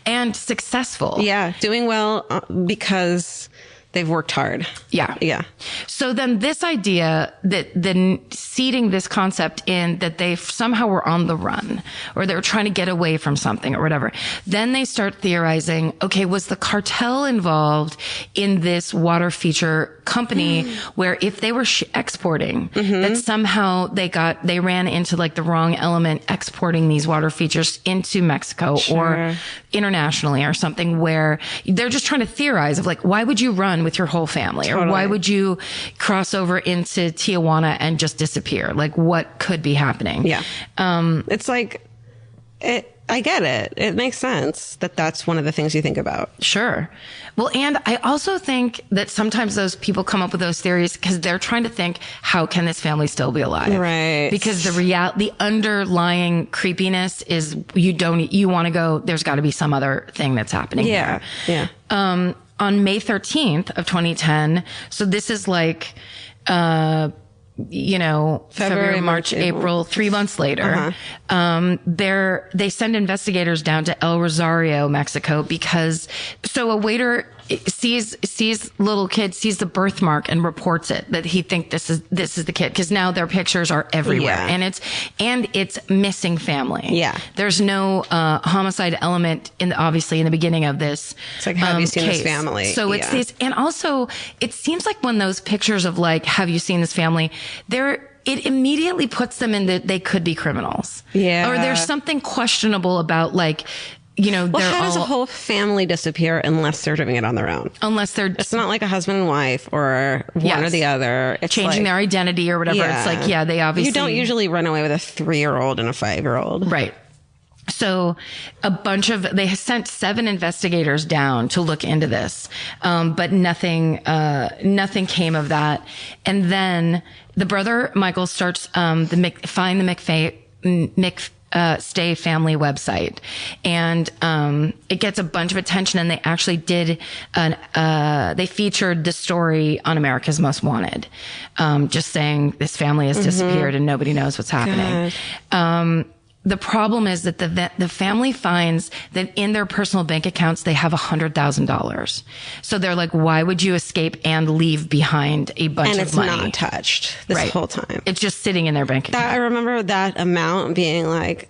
and successful. Yeah, doing well because they've worked hard. Yeah. Yeah. So then this idea that then seeding this concept in that they somehow were on the run or they were trying to get away from something or whatever. Then they start theorizing, okay, was the cartel involved in this water feature company where if they were exporting, that somehow they ran into like the wrong element exporting these water features into Mexico or internationally or something where they're just trying to theorize of like, why would you run with your whole family? Or why would you cross over into Tijuana and just disappear? Like what could be happening? Yeah. It's like, I get it. It makes sense that that's one of the things you think about. Sure. Well, and I also think that sometimes those people come up with those theories because they're trying to think, how can this family still be alive? Right. Because the underlying creepiness is you want to go, there's got to be some other thing that's happening Yeah. here. Yeah. On May 13th of 2010. So this is like, February, March, April, 3 months later, they send investigators down to El Rosario, Mexico, because a waiter sees little kid, sees the birthmark and reports it, that he think this is the kid. Cause now their pictures are everywhere and it's missing family. Yeah. There's no, homicide element obviously in the beginning of this. It's like, have you seen case. this family? So it's this, and also it seems like when those pictures of like, have you seen this family? It immediately puts them in that they could be criminals. Yeah. Or there's something questionable about like, well, how does a whole family disappear unless they're doing it on their own? Unless they're... It's not like a husband and wife or one or the other. It's changing their identity or whatever. Yeah. It's like, they obviously... You don't usually run away with a 3-year-old and a 5-year-old. Right. So they sent 7 investigators down to look into this. But nothing came of that. And then the brother, Michael, starts, find the McStay family website. And, it gets a bunch of attention, and they actually they featured the story on America's Most Wanted. Just saying this family has disappeared and nobody knows what's happening. The problem is that the family finds that in their personal bank accounts, they have $100,000. So they're like, why would you escape and leave behind a bunch of money? And it's not touched this whole time. It's just sitting in their bank account. I remember that amount being like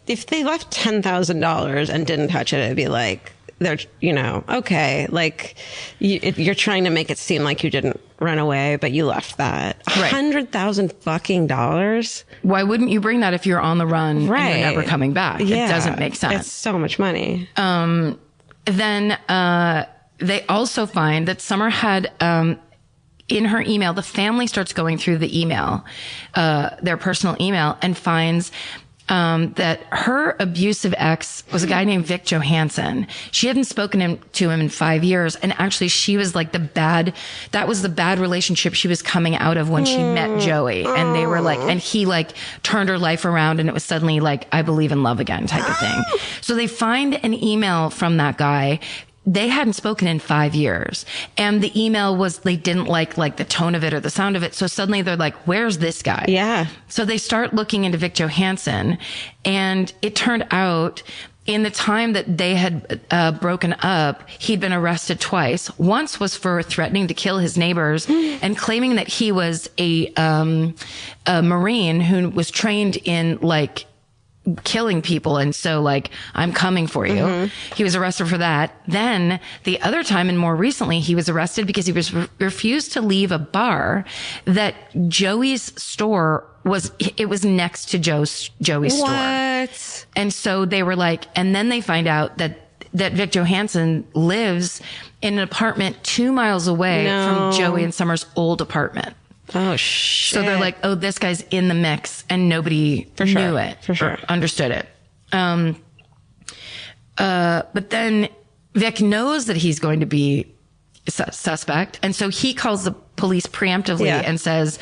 if they left $10,000 and didn't touch it, it'd be like, they're, okay, like you're trying to make it seem like you didn't run away, but you left that. Right. $100,000 fucking dollars. Why wouldn't you bring that if you're on the run and you're never coming back? Yeah. It doesn't make sense. It's so much money. Then they also find that Summer had in her email, the family starts going through the email, their personal email, and finds that her abusive ex was a guy named Vic Johansson. She hadn't spoken to him in 5 years. And actually she was like that was the bad relationship she was coming out of when she met Joey. And they were like, and he like turned her life around, and it was suddenly like, I believe in love again type of thing. So they find an email from that guy. They hadn't spoken in 5 years. And the email was, they didn't like the tone of it or the sound of it. So suddenly they're like, where's this guy? Yeah. So they start looking into Vic Johansson, and it turned out in the time that they had broken up, he'd been arrested twice. Once was for threatening to kill his neighbors and claiming that he was a Marine who was trained in like killing people. And so like, I'm coming for you. He was arrested for that. Then the other time, and more recently, he was arrested because he was refused to leave a bar that Joey's store was next to Joey's store. What? And so they were like, and then they find out that Vic Johansson lives in an apartment 2 miles away from Joey and Summer's old apartment. Oh, shit. So they're like, oh, this guy's in the mix, and nobody knew it or understood it. But then Vic knows that he's going to be suspect. And so he calls the police preemptively and says,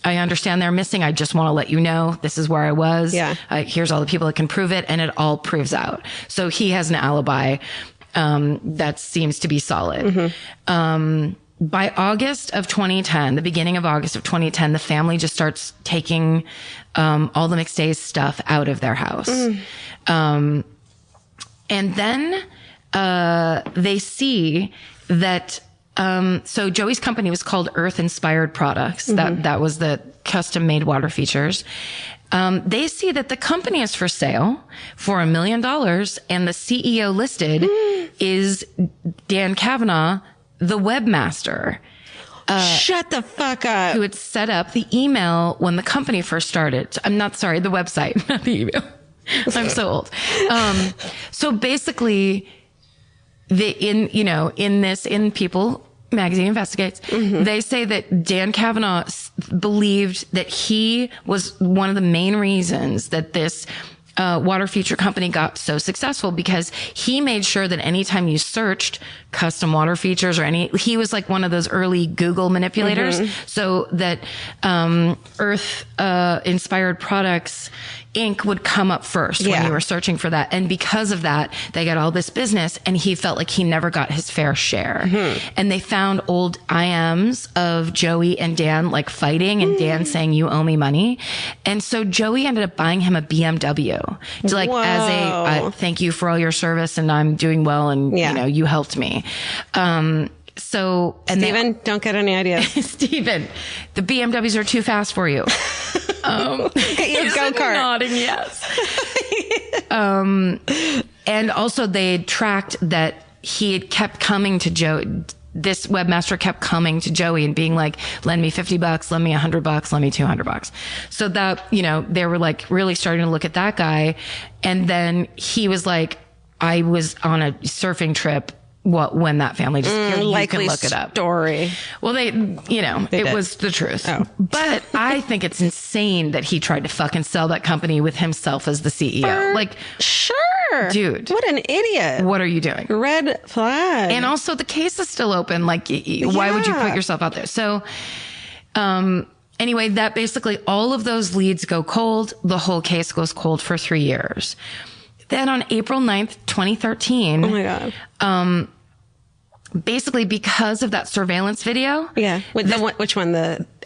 I understand they're missing. I just want to let you know this is where I was. Yeah. Here's all the people that can prove it. And it all proves out. So he has an alibi that seems to be solid. By August of 2010, the beginning of August of 2010, the family just starts taking all the McStay's stuff out of their house. And then they see that so Joey's company was called Earth Inspired Products. That was the custom made water features. They see that the company is for sale for $1 million, and the CEO listed is Dan Kavanaugh, the webmaster. Shut the fuck up. Who had set up the email when the company first started. I'm not sorry, the website, not the email. I'm so old. So basically, in People Magazine Investigates, they say that Dan Kavanaugh believed that he was one of the main reasons that this water feature company got so successful, because he made sure that anytime you searched custom water features he was like one of those early Google manipulators, so that Earth Inspired Products Inc. would come up first when you were searching for that. And because of that, they got all this business, and he felt like he never got his fair share. And they found old IMs of Joey and Dan like fighting, and Dan saying, you owe me money. And so Joey ended up buying him a BMW to like, as a thank you for all your service, and I'm doing well, and you helped me. So, and Steven, don't get any ideas. Steven, the BMWs are too fast for you. Get your go-kart. Nodding yes. And also they had tracked that he had kept coming to Joe. This webmaster kept coming to Joey and being like, lend me $50, lend me $100, lend me $200. So that, they were like really starting to look at that guy. And then he was like, I was on a surfing trip when that family just, you can look it up. Story. Well, it was the truth. Oh. But I think it's insane that he tried to fucking sell that company with himself as the CEO. Sure. Dude. What an idiot. What are you doing? Red flag. And also the case is still open. Like, why would you put yourself out there? So, anyway, that basically all of those leads go cold. The whole case goes cold for 3 years. Then on April 9th, 2013. Oh my God. Basically because of that surveillance video. Yeah. Which one?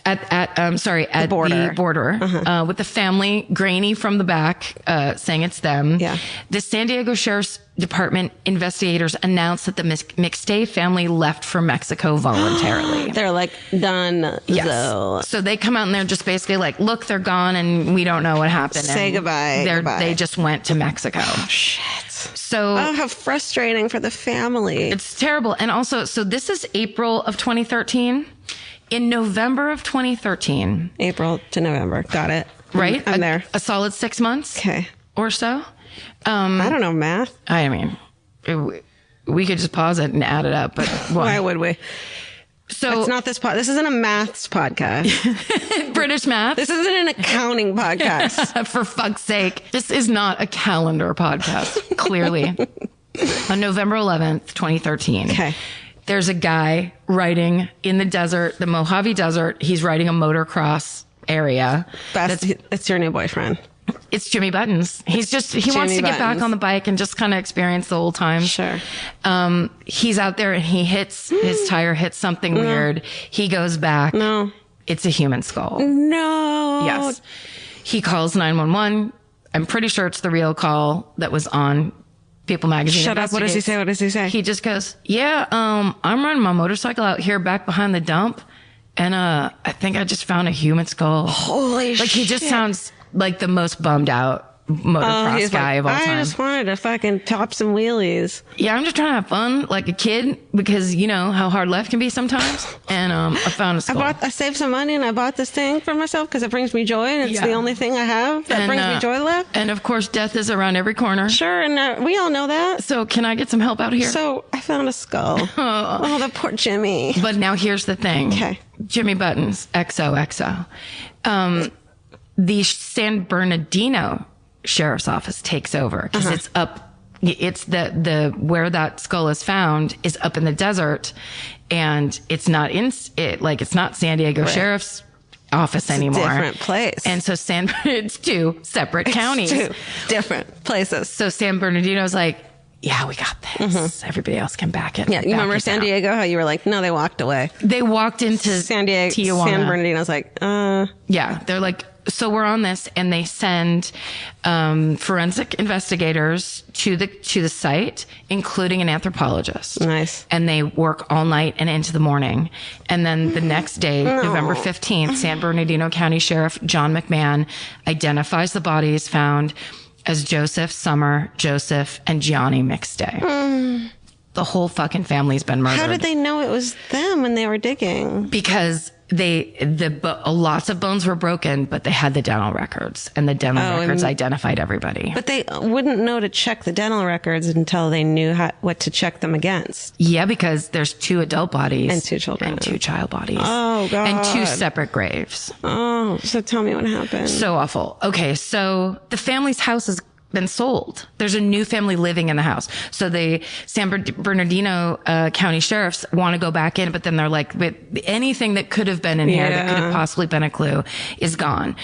At the border. With the family, grainy from the back, saying it's them. Yeah. The San Diego Sheriff's Department investigators announced that the McStay family left for Mexico voluntarily. They're like, done. Yes. So they come out and they're just basically like, look, they're gone and we don't know what happened. Say goodbye. They just went to Mexico. Oh, shit. So, how frustrating for the family. It's terrible. And also, so this is April of 2013. In November of 2013. April to November. Got it. Right? I'm there. A solid 6 months. Okay. Or so. I don't know math. I mean, we could just pause it and add it up, but why would we? It's not this This isn't a maths podcast. British math. This isn't an accounting podcast. For fuck's sake. This is not a calendar podcast, clearly. On November 11th, 2013. Okay. There's a guy riding in the desert, the Mojave Desert. He's riding a motocross area. It's your new boyfriend. It's Jimmy Buttons. He wants to get back on the bike and just kind of experience the old times. Sure. He's out there and his tire hits something weird. He goes back. No. It's a human skull. No. Yes. He calls 911. I'm pretty sure it's the real call that was on People Magazine. Shut up. What does he say? What does he say? He just goes, yeah, I'm riding my motorcycle out here back behind the dump. And, I think I just found a human skull. Holy shit. Like he just sounds like the most bummed out motocross guy of all time. I just wanted to fucking top some wheelies. Yeah, I'm just trying to have fun like a kid because you know how hard life can be sometimes. And I found a skull. I saved some money and I bought this thing for myself because it brings me joy and it's the only thing I have that brings me joy left. And of course, death is around every corner. Sure, and we all know that. So can I get some help out here? So I found a skull. Oh, the poor Jimmy. But now here's the thing. Okay. Jimmy Buttons, XOXO. The San Bernardino Sheriff's Office takes over because it's up. It's the where that skull is found is up in the desert, and it's not it's not San Diego Sheriff's Office anymore. Different place. And so it's two separate counties, two different places. So San Bernardino's like, yeah, we got this. Everybody else can back it. Yeah, you remember San Diego? How you were like, no, they walked away. They walked into San Diego. Tijuana. San Bernardino's like, Yeah, they're like, so we're on this, and they send forensic investigators to the site, including an anthropologist. Nice. And they work all night and into the morning. And then the next day, November 15th, San Bernardino County Sheriff John McMahon identifies the bodies found as Joseph, Summer, Joseph, and Gianni McStay. The whole fucking family's been murdered. How did they know it was them when they were digging? Because lots of bones were broken, but they had the dental records, and the dental records identified everybody. But they wouldn't know to check the dental records until they knew what to check them against. Yeah, because there's 2 adult bodies. And 2 children. And 2 child bodies. Oh, God. And 2 separate graves. Oh, so tell me what happened. So awful. Okay, so the family's house has been sold. There's a new family living in the house. So the San Bernardino County Sheriffs want to go back in, but then they're like, but anything that could have been in here that could have possibly been a clue is gone.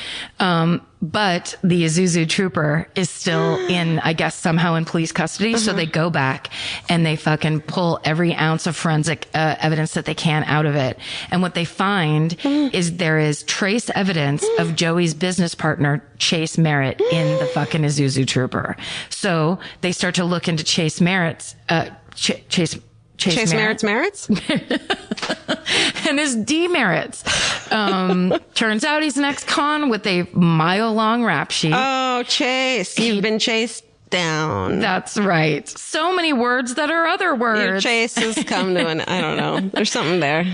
But the Isuzu trooper is still I guess somehow in police custody. So they go back and they fucking pull every ounce of forensic evidence that they can out of it. And what they find is there is trace evidence of Joey's business partner, Chase Merritt, in the fucking Isuzu trooper. So they start to look into Chase Merritt's, Chase Merritt's merits? And his demerits. Turns out he's an ex-con with a mile-long rap sheet. Oh, Chase, you've been chased down. That's right. So many words that are other words. Your chase has come to I don't know. There's something there.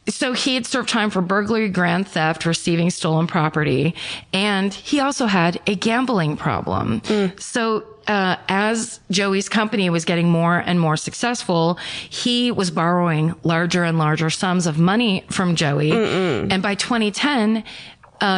So he had served time for burglary, grand theft, receiving stolen property, and he also had a gambling problem. So as Joey's company was getting more and more successful, he was borrowing larger and larger sums of money from Joey. And by 2010,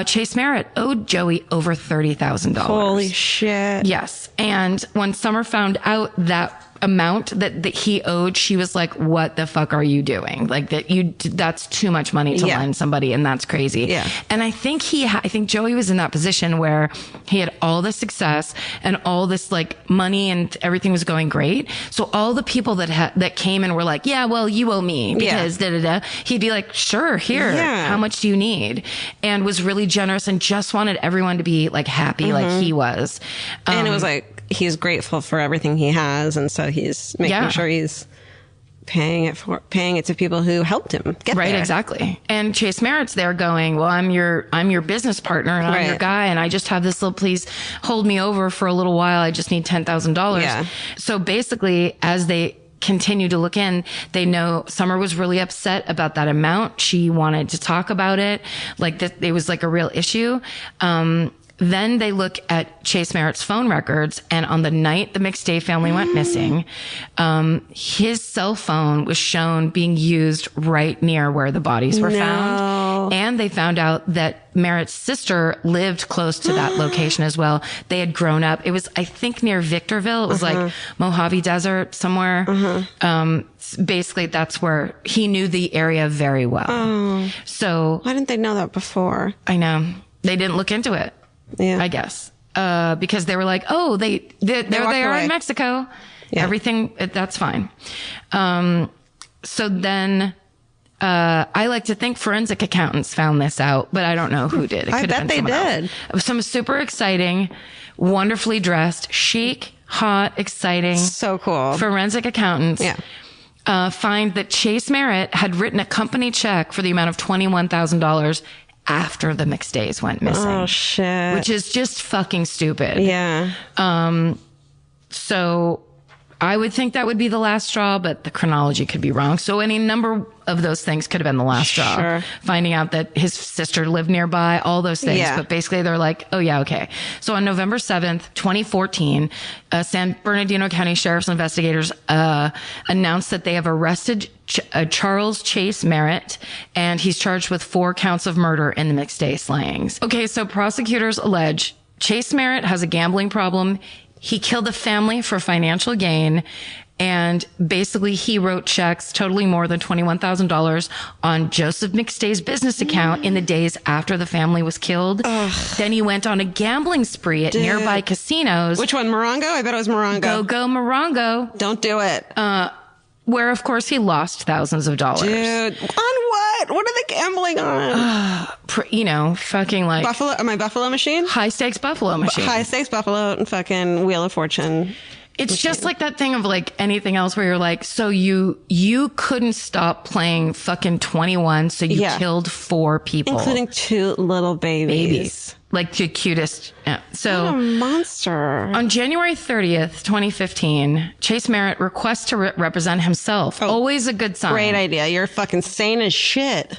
Chase Merritt owed Joey over $30,000. Holy shit. Yes. And when Summer found out that amount that he owed, she was like, what the fuck are you doing? Like that's too much money to lend somebody, and that's crazy. Yeah. And I think I think Joey was in that position where he had all the success and all this like money and everything was going great. So all the people that came and were like, yeah, well, you owe me because he'd be like, sure, here, how much do you need? And was really generous and just wanted everyone to be like happy like he was. And it was like, he's grateful for everything he has, and so he's making sure he's paying it to people who helped him get right there. Exactly. And Chase Merritt's there going, well, I'm your business partner and I'm your guy, and I just have this little, please hold me over for a little while, I just need $10,000. So basically, as they continue to look in, they know Summer was really upset about that amount. She wanted to talk about it, like that it was like a real issue. Then they look at Chase Merritt's phone records, and on the night the McStay family went missing, his cell phone was shown being used right near where the bodies were found. And they found out that Merritt's sister lived close to that location as well. They had grown up. It was, I think, near Victorville. It was like Mojave Desert somewhere. Basically, that's where he knew the area very well. So why didn't they know that before? I know. They didn't look into it. Yeah. I guess. Because they were like, oh, there they are in Mexico. Yeah. Everything, that's fine. So then, I like to think forensic accountants found this out, but I don't know who did. It I bet they did. It was some super exciting, wonderfully dressed, chic, hot, exciting. So cool. Forensic accountants. Yeah. Find that Chase Merritt had written a company check for the amount of $21,000 after the McStays went missing. Oh, shit. Which is just fucking stupid. Yeah. So I would think that would be the last straw, but the chronology could be wrong. So any number of those things could have been the last straw. Sure. Finding out that his sister lived nearby, all those things. Yeah. But basically they're like, oh yeah, okay. So on November 7th, 2014, San Bernardino County Sheriff's investigators announced that they have arrested Charles Chase Merritt, and he's charged with 4 counts of murder in the McStay slayings. Okay, so prosecutors allege Chase Merritt has a gambling problem. He killed the family for financial gain, and basically he wrote checks totaling more than $21,000 on Joseph McStay's business account in the days after the family was killed. Then he went on a gambling spree at nearby casinos. Which one? Morongo? I bet it was Morongo. Go Morongo. Don't do it. Where, of course, he lost thousands of dollars. Dude, on what? What are they gambling on? Fucking like... Buffalo machine? High stakes buffalo machine. High stakes buffalo and fucking Wheel of Fortune. It's just like that thing of like anything else where you're like, so you couldn't stop playing fucking 21, so you killed 4 people. Including 2 little babies. Like the cutest. Yeah. So what a monster. On January 30th, 2015, Chase Merritt requests to represent himself. Always a good sign. Great idea. You're fucking sane as shit.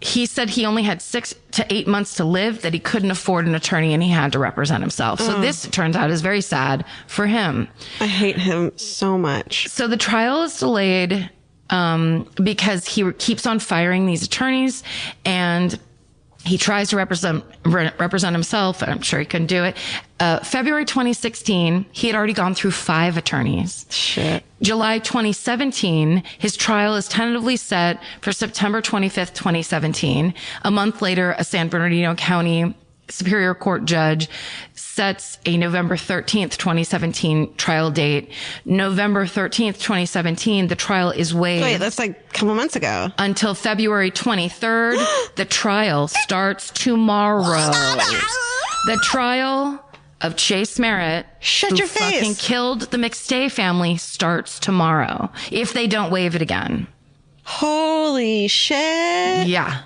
He said he only had 6 to 8 months to live, that he couldn't afford an attorney, and he had to represent himself. So this, it turns out, is very sad for him. I hate him so much. So the trial is delayed because he keeps on firing these attorneys, and he tries to represent himself, and I'm sure he couldn't do it. February 2016, he had already gone through 5 attorneys. Shit. July 2017, his trial is tentatively set for September 25th, 2017. A month later, a San Bernardino County Superior Court judge sets a November 13th, 2017 trial date. November 13th, 2017, the trial is waived. Wait, that's like a couple months ago. Until February 23rd, the trial starts tomorrow. The trial of Chase Merritt, Shut who your face. fucking killed the McStay family, starts tomorrow, if they don't waive it again. Holy shit. Yeah.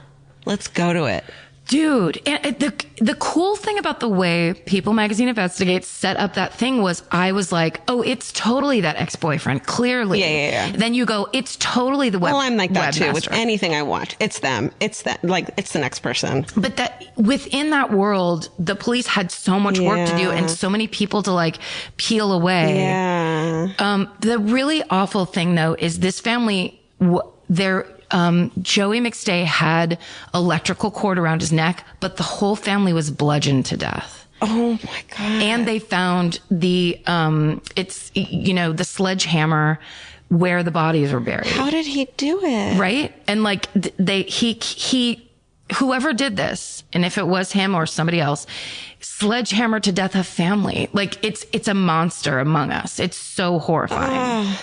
Let's go to it. Dude, and the cool thing about the way People Magazine Investigates set up that thing was, I was like, oh, it's totally that ex-boyfriend, clearly. Yeah. Then you go, it's totally the web. Well, I'm like that too. webmaster. With anything I watch, it's them. It's that. Like, it's the next person. But that within that world, the police had so much work to do and so many people to like peel away. Yeah. The really awful thing though is this family, Joey McStay had electrical cord around his neck, but the whole family was bludgeoned to death. Oh my God. And they found the sledgehammer where the bodies were buried. How did he do it? Right? And like whoever did this, and if it was him or somebody else, sledgehammer to death a family. Like it's a monster among us. It's so horrifying.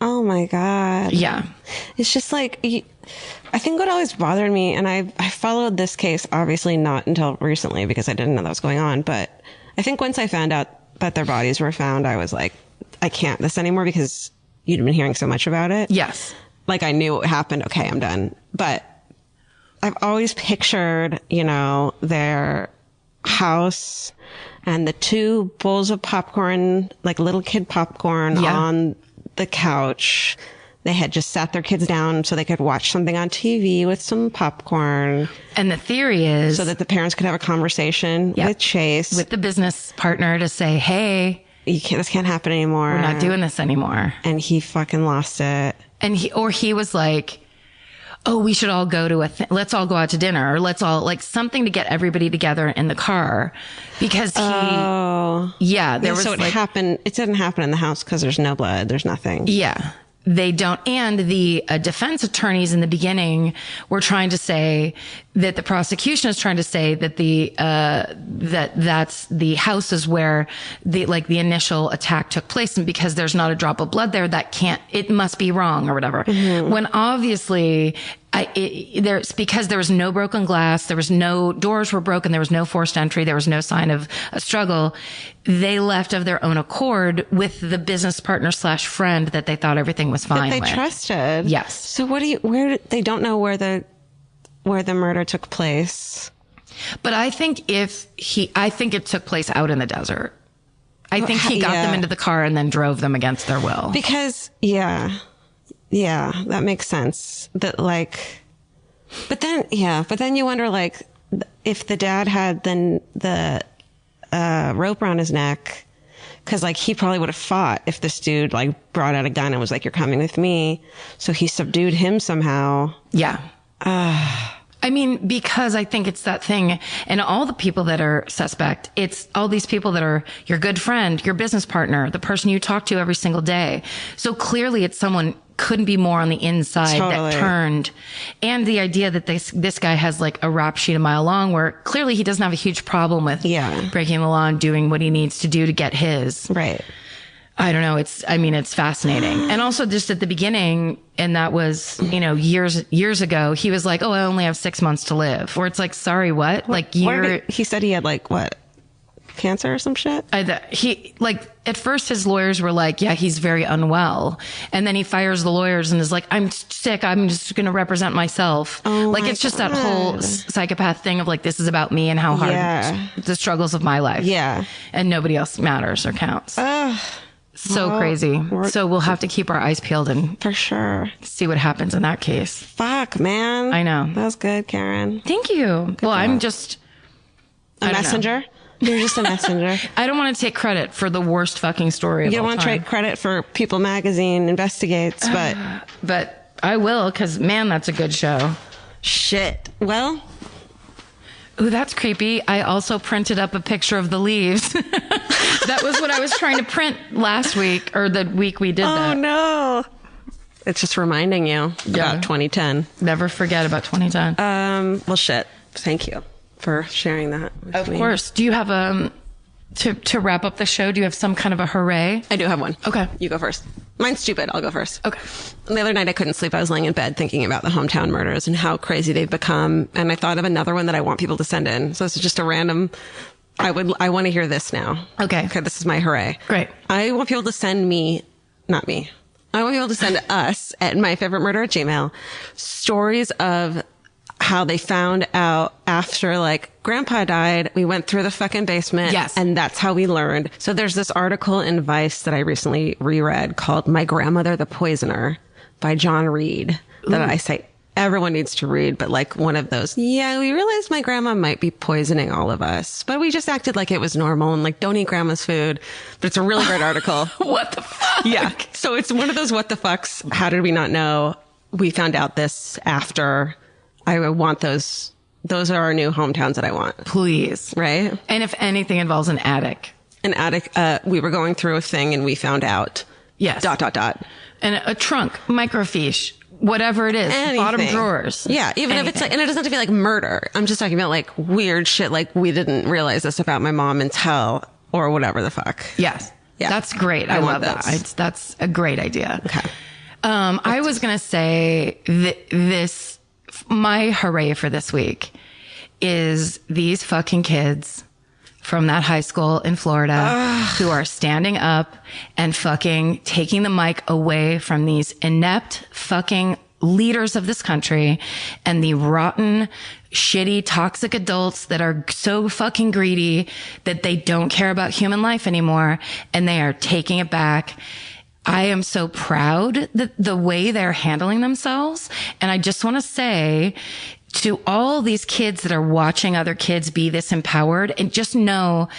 Oh my God. Yeah. It's just like, I think what always bothered me, and I followed this case, obviously not until recently because I didn't know that was going on, but I think once I found out that their bodies were found, I was like, I can't this anymore because you'd been hearing so much about it. Yes. Like I knew what happened. Okay, I'm done. But I've always pictured, their house and the 2 bowls of popcorn, like little kid popcorn on the couch, They had just sat their kids down so they could watch something on TV with some popcorn. And the theory is so that the parents could have a conversation with Chase, with the business partner, to say, hey, this can't happen anymore. We're not doing this anymore. And he fucking lost it. And he was like, oh, we should all go to let's all go out to dinner, or let's all, like, something to get everybody together in the car, because there was, so it happened. It didn't happen in the house because there's no blood. There's nothing. Yeah. They don't. And the defense attorneys in the beginning were trying to say that the prosecution is trying to say that that's the house is where the initial attack took place. And because there's not a drop of blood there, it must be wrong or whatever. Mm-hmm. When obviously because there was no broken glass, there was no doors were broken, there was no forced entry, there was no sign of a struggle. They left of their own accord with the business partner / friend that they thought everything was fine that they with. Trusted. Yes. So they don't know where the murder took place. But I think I think it took place out in the desert. I think he got them into the car and then drove them against their will. Because, yeah, that makes sense. That, like, but then you wonder, like, if the dad had the rope around his neck, because, like, he probably would have fought if this dude, like, brought out a gun and was like, you're coming with me. So he subdued him somehow. Yeah. I mean, because I think it's that thing, and all the people that are suspect, it's all these people that are your good friend, your business partner, the person you talk to every single day. So clearly it's someone couldn't be more on the inside that turned. And the idea that this guy has, like, a rap sheet a mile long, where clearly he doesn't have a huge problem with breaking the law and doing what he needs to do to get his. Right. I don't know. It's fascinating. And also just at the beginning, and that was, years ago, he was like, oh, I only have 6 months to live. Or it's like, sorry, what? Like, he said he had, like, what? Cancer or some shit? At first his lawyers were like, yeah, he's very unwell. And then he fires the lawyers and is like, I'm sick. I'm just going to represent myself. Oh, like, it's just that whole psychopath thing of, like, this is about me and how hard the struggles of my life. Yeah. And nobody else matters or counts. Crazy. So we'll have to keep our eyes peeled and for sure see what happens in that case. Fuck, man. I know. That was good, Karen. Thank you. Good job. I'm just a messenger. You're just a messenger. I don't want to take credit for the worst fucking story of all time. You don't want to take credit for People Magazine investigates, but I will, because, man, that's a good show. Shit. Well. Ooh, that's creepy. I also printed up a picture of the leaves. That was what I was trying to print last week, or the week we did that. Oh, no. It's just reminding you about 2010. Never forget about 2010. Well, shit. Thank you for sharing that with me. Of course. Do you have to wrap up the show, do you have some kind of a hooray? I do have one. Okay. You go first. Mine's stupid. I'll go first. Okay. The other night I couldn't sleep. I was laying in bed thinking about the hometown murders and how crazy they've become. And I thought of another one that I want people to send in. So this is just a random, I want to hear this now. Okay. Okay. This is my hooray. Great. I want people to send me, not me. I want people to send us at myfavoritemurder@gmail.com stories of how they found out after, like, Grandpa died, we went through the fucking basement. Yes. And that's how we learned. So there's this article in Vice that I recently reread called My Grandmother the Poisoner by John Reed that I say everyone needs to read, but, like, one of those, we realized my grandma might be poisoning all of us, but we just acted like it was normal and, like, don't eat grandma's food. But it's a really great article. What the fuck? Yeah. So it's one of those what the fucks. How did we not know? We found out this after. I want those. Those are our new hometowns that I want. Please. Right? And if anything involves an attic. We were going through a thing and we found out. Yes. ... And a trunk, microfiche, whatever it is. Anything. Bottom drawers. Yeah. Even if it's like, and it doesn't have to be like murder. I'm just talking about, like, weird shit. Like, we didn't realize this about my mom until, or whatever the fuck. Yes. Yeah. That's great. I love that. That's a great idea. Okay. I was going to say my hooray for this week is these fucking kids from that high school in Florida who are standing up and fucking taking the mic away from these inept fucking leaders of this country and the rotten, shitty, toxic adults that are so fucking greedy that they don't care about human life anymore, and they are taking it back. I am so proud that the way they're handling themselves. And I just want to say to all these kids that are watching other kids be this empowered, and just know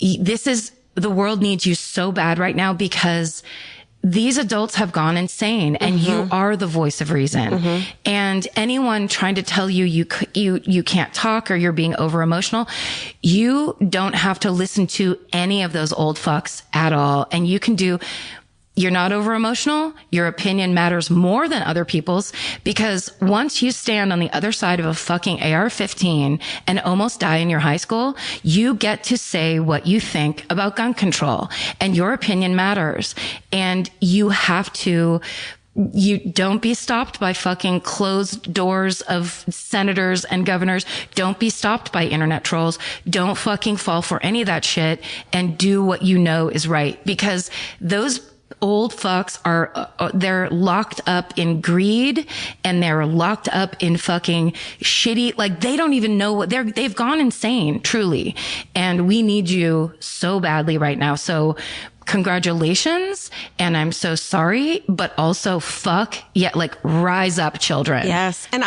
the world needs you so bad right now, because these adults have gone insane, and you are the voice of reason. And anyone trying to tell you you can't talk or you're being over emotional, you don't have to listen to any of those old fucks at all. And you're not over emotional. Your opinion matters more than other people's, because once you stand on the other side of a fucking AR-15 and almost die in your high school, you get to say what you think about gun control, and your opinion matters. And you don't be stopped by fucking closed doors of senators and governors. Don't be stopped by internet trolls. Don't fucking fall for any of that shit, and do what you know is right, because those old fucks they're locked up in greed, and they're locked up in fucking shitty, like they don't even know what they've gone insane, truly. And we need you so badly right now. So congratulations. And I'm so sorry, but also fuck yeah, like rise up, children. Yes. And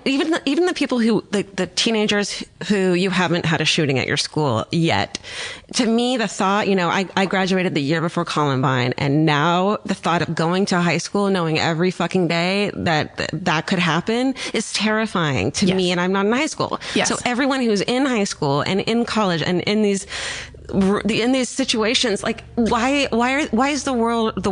even the people the teenagers who you haven't had a shooting at your school yet. To me, the thought, I graduated the year before Columbine, and now the thought of going to high school, knowing every fucking day that could happen, is terrifying to me. And I'm not in high school. Yes. So everyone who's in high school and in college and in these situations, like why is the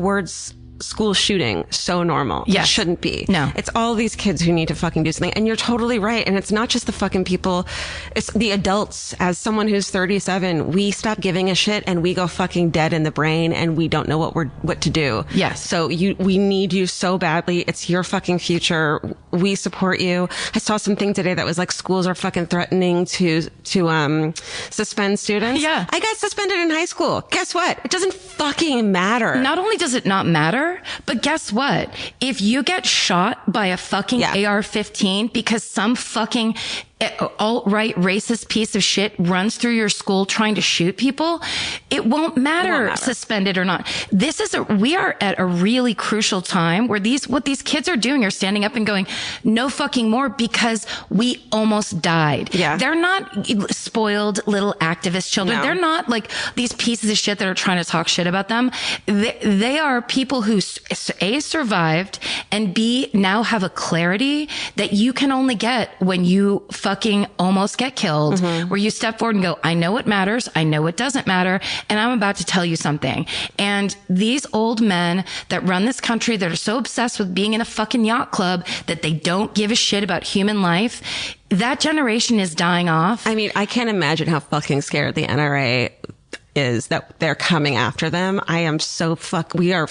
words school shooting so normal? Yes. It shouldn't be. No. It's all these kids who need to fucking do something. And you're totally right. And it's not just the fucking people, it's the adults. As someone who's 37, we stop giving a shit and we go fucking dead in the brain, and we don't know what to do. Yes. So we need you so badly. It's your fucking future. We support you. I saw something today that was like, schools are fucking threatening to suspend students. Yeah. I got suspended in high school. Guess what? It doesn't fucking matter. Not only does it not matter, but guess what? If you get shot by a fucking AR-15 because some fucking alt-right racist piece of shit runs through your school trying to shoot people, it won't matter suspended or not. We are at a really crucial time where what these kids are doing are standing up and going, no fucking more, because we almost died. Yeah. They're not spoiled little activist children. No. They're not like these pieces of shit that are trying to talk shit about them. They are people who A, survived, and B, now have a clarity that you can only get when you fucking almost get killed, where you step forward and go, I know what matters. I know what doesn't matter. And I'm about to tell you something. And these old men that run this country, that are so obsessed with being in a fucking yacht club that they don't give a shit about human life, that generation is dying off. I mean, I can't imagine how fucking scared the NRA is that they're coming after them. I am so we are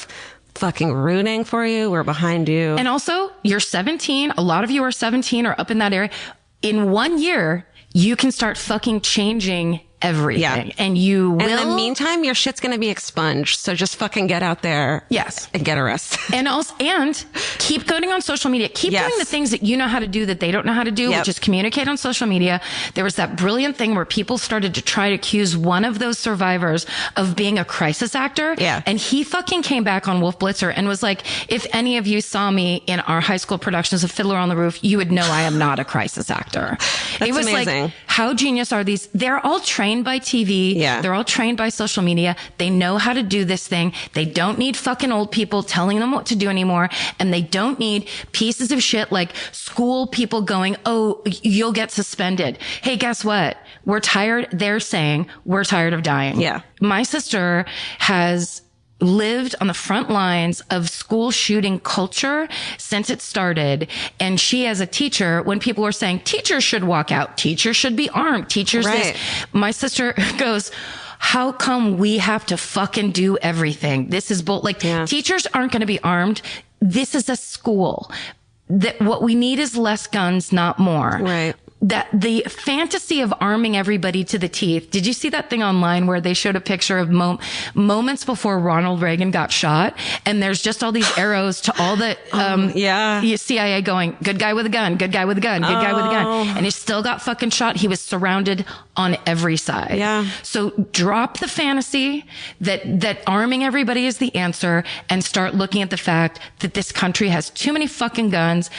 fucking rooting for you. We're behind you. And also, you're 17. A lot of you are 17 or up in that area. In 1 year, you can start fucking changing everything. Yeah. And you will. And in the meantime, your shit's going to be expunged. So just fucking get out there. Yes. And get arrested. And keep going on social media. Keep doing the things that you know how to do that they don't know how to do, which is communicate on social media. There was that brilliant thing where people started to try to accuse one of those survivors of being a crisis actor. Yeah. And he fucking came back on Wolf Blitzer and was like, if any of you saw me in our high school productions of Fiddler on the Roof, you would know I am not a crisis actor. It was amazing. Like, how genius are these? They're all trained by TV. Yeah. They're all trained by social media. They know how to do this thing. They don't need fucking old people telling them what to do anymore. And they don't need pieces of shit like school people going, oh, you'll get suspended. Hey, guess what? We're tired. They're saying we're tired of dying. Yeah. My sister has lived on the front lines of school shooting culture since it started. And she, as a teacher, when people were saying teachers should walk out, teachers should be armed, teachers this, my sister goes, how come we have to fucking do everything? This is teachers aren't going to be armed. This is a school. That what we need is less guns, not more. Right. that the fantasy of arming everybody to the teeth. Did you see that thing online where they showed a picture of moments before Ronald Reagan got shot? And there's just all these arrows to all the CIA going, good guy with a gun, good guy with a gun, good guy with a gun. And he still got fucking shot. He was surrounded on every side. Yeah. So drop the fantasy that arming everybody is the answer and start looking at the fact that this country has too many fucking guns.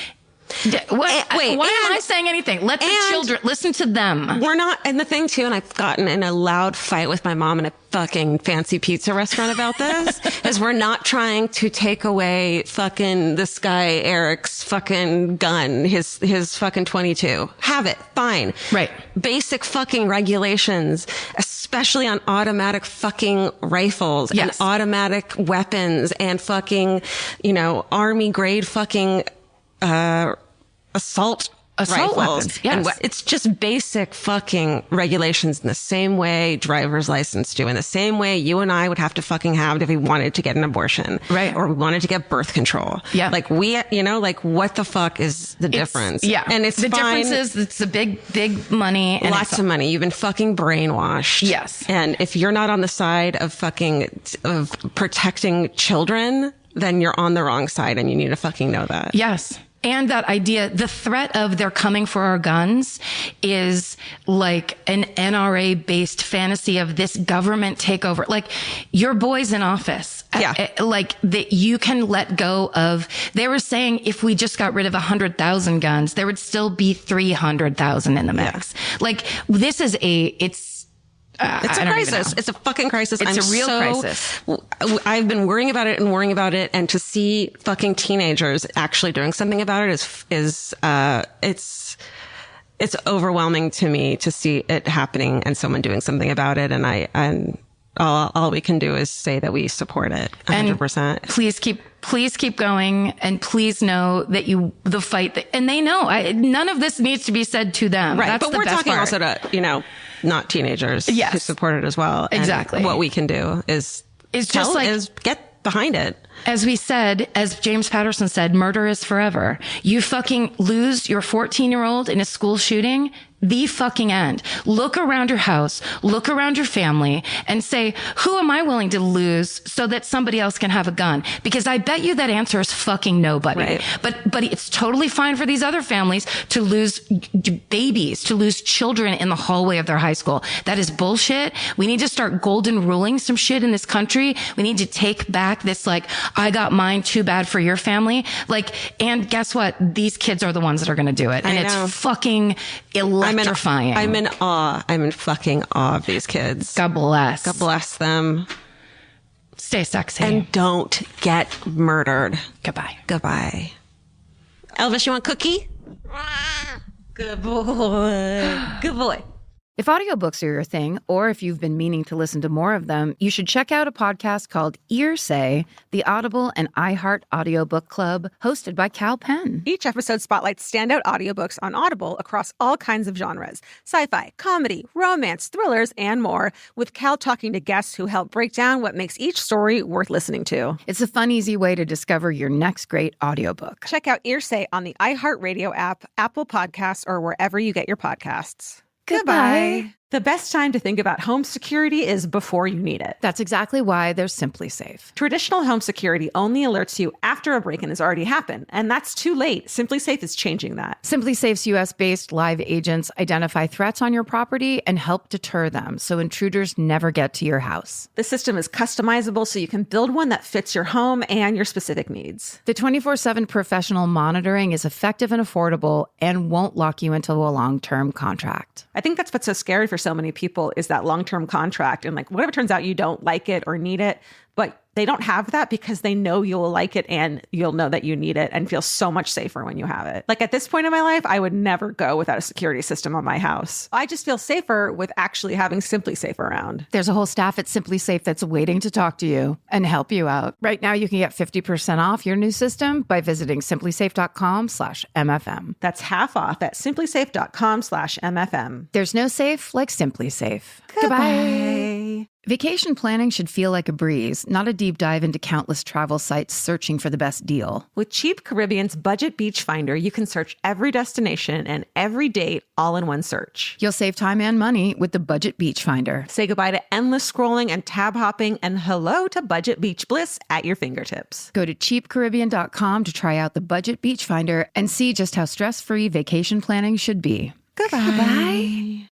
Why am I saying anything? Let the children listen to them. We're not, and the thing too, and I've gotten in a loud fight with my mom in a fucking fancy pizza restaurant about this, is we're not trying to take away fucking this guy Eric's fucking gun, his fucking 22. Have it, fine. Right. Basic fucking regulations, especially on automatic fucking rifles and automatic weapons and fucking, army grade fucking assault rifles. Weapons. Yes. And it's just basic fucking regulations in the same way driver's license do, in the same way you and I would have to fucking have if we wanted to get an abortion. Right. Or we wanted to get birth control. Yeah. Like what the fuck is the difference? Yeah. And it's the fine. difference is it's a big money. And Lots of money. You've been fucking brainwashed. Yes. And if you're not on the side of protecting children, then you're on the wrong side and you need to fucking know that. Yes. And that idea, the threat of they're coming for our guns is like an NRA based fantasy of this government takeover. Like your boy's in office. Yeah. Like that you can let go of. They were saying if we just got rid of 100,000 guns, there would still be 300,000 in the mix. Yeah. Like this is it's a crisis. It's a fucking crisis. It's a real crisis. I've been worrying about it, and to see fucking teenagers actually doing something about it is it's overwhelming to me to see it happening and someone doing something about it. And all we can do is say that we support it 100%. And please keep going, and please know that the fight and they know none of this needs to be said to them. Right. That's but the we're best talking part. also to, not teenagers who support it as well. Exactly. And what we can do is get behind it. As we said, as James Patterson said, murder is forever. You fucking lose your 14-year-old in a school shooting, the fucking end. Look around your house, look around your family, and say, who am I willing to lose so that somebody else can have a gun? Because I bet you that answer is fucking nobody. Right. But it's totally fine for these other families to lose babies, to lose children in the hallway of their high school. That is bullshit. We need to start golden ruling some shit in this country. We need to take back this, I got mine, too bad for your family. And guess what? These kids are the ones that are going to do it. And it's fucking electrifying. I'm in awe. I'm in fucking awe of these kids. God bless. God bless them. Stay sexy. And don't get murdered. Goodbye. Goodbye. Elvis, you want cookie? Good boy. Good boy. If audiobooks are your thing, or if you've been meaning to listen to more of them, you should check out a podcast called Earsay, the Audible and iHeart Audiobook Club, hosted by Cal Penn. Each episode spotlights standout audiobooks on Audible across all kinds of genres: sci-fi, comedy, romance, thrillers, and more, with Cal talking to guests who help break down what makes each story worth listening to. It's a fun, easy way to discover your next great audiobook. Check out Earsay on the iHeartRadio app, Apple Podcasts, or wherever you get your podcasts. Goodbye. The best time to think about home security is before you need it. That's exactly why there's Simply Safe. Traditional home security only alerts you after a break-in has already happened, and that's too late. Simply Safe is changing that. Simply Safe's U.S.-based live agents identify threats on your property and help deter them so intruders never get to your house. The system is customizable so you can build one that fits your home and your specific needs. The 24/7 professional monitoring is effective and affordable and won't lock you into a long-term contract. I think that's what's so scary for so many people is that long-term contract. And what if it turns out you don't like it or need it, but they don't have that because they know you'll like it and you'll know that you need it and feel so much safer when you have it. At this point in my life, I would never go without a security system on my house. I just feel safer with actually having Simply Safe around. There's a whole staff at Simply Safe that's waiting to talk to you and help you out. Right now, you can get 50% off your new system by visiting simplysafe.com/MFM. That's half off at simplysafe.com/MFM. There's no safe like Simply Safe. Goodbye. Bye. Vacation planning should feel like a breeze, not a deep dive into countless travel sites searching for the best deal. With Cheap Caribbean's Budget Beach Finder, you can search every destination and every date all in one search. You'll save time and money with the Budget Beach Finder. Say goodbye to endless scrolling and tab hopping, and hello to budget beach bliss at your fingertips. Go to cheapcaribbean.com to try out the Budget Beach Finder and see just how stress-free vacation planning should be. Goodbye.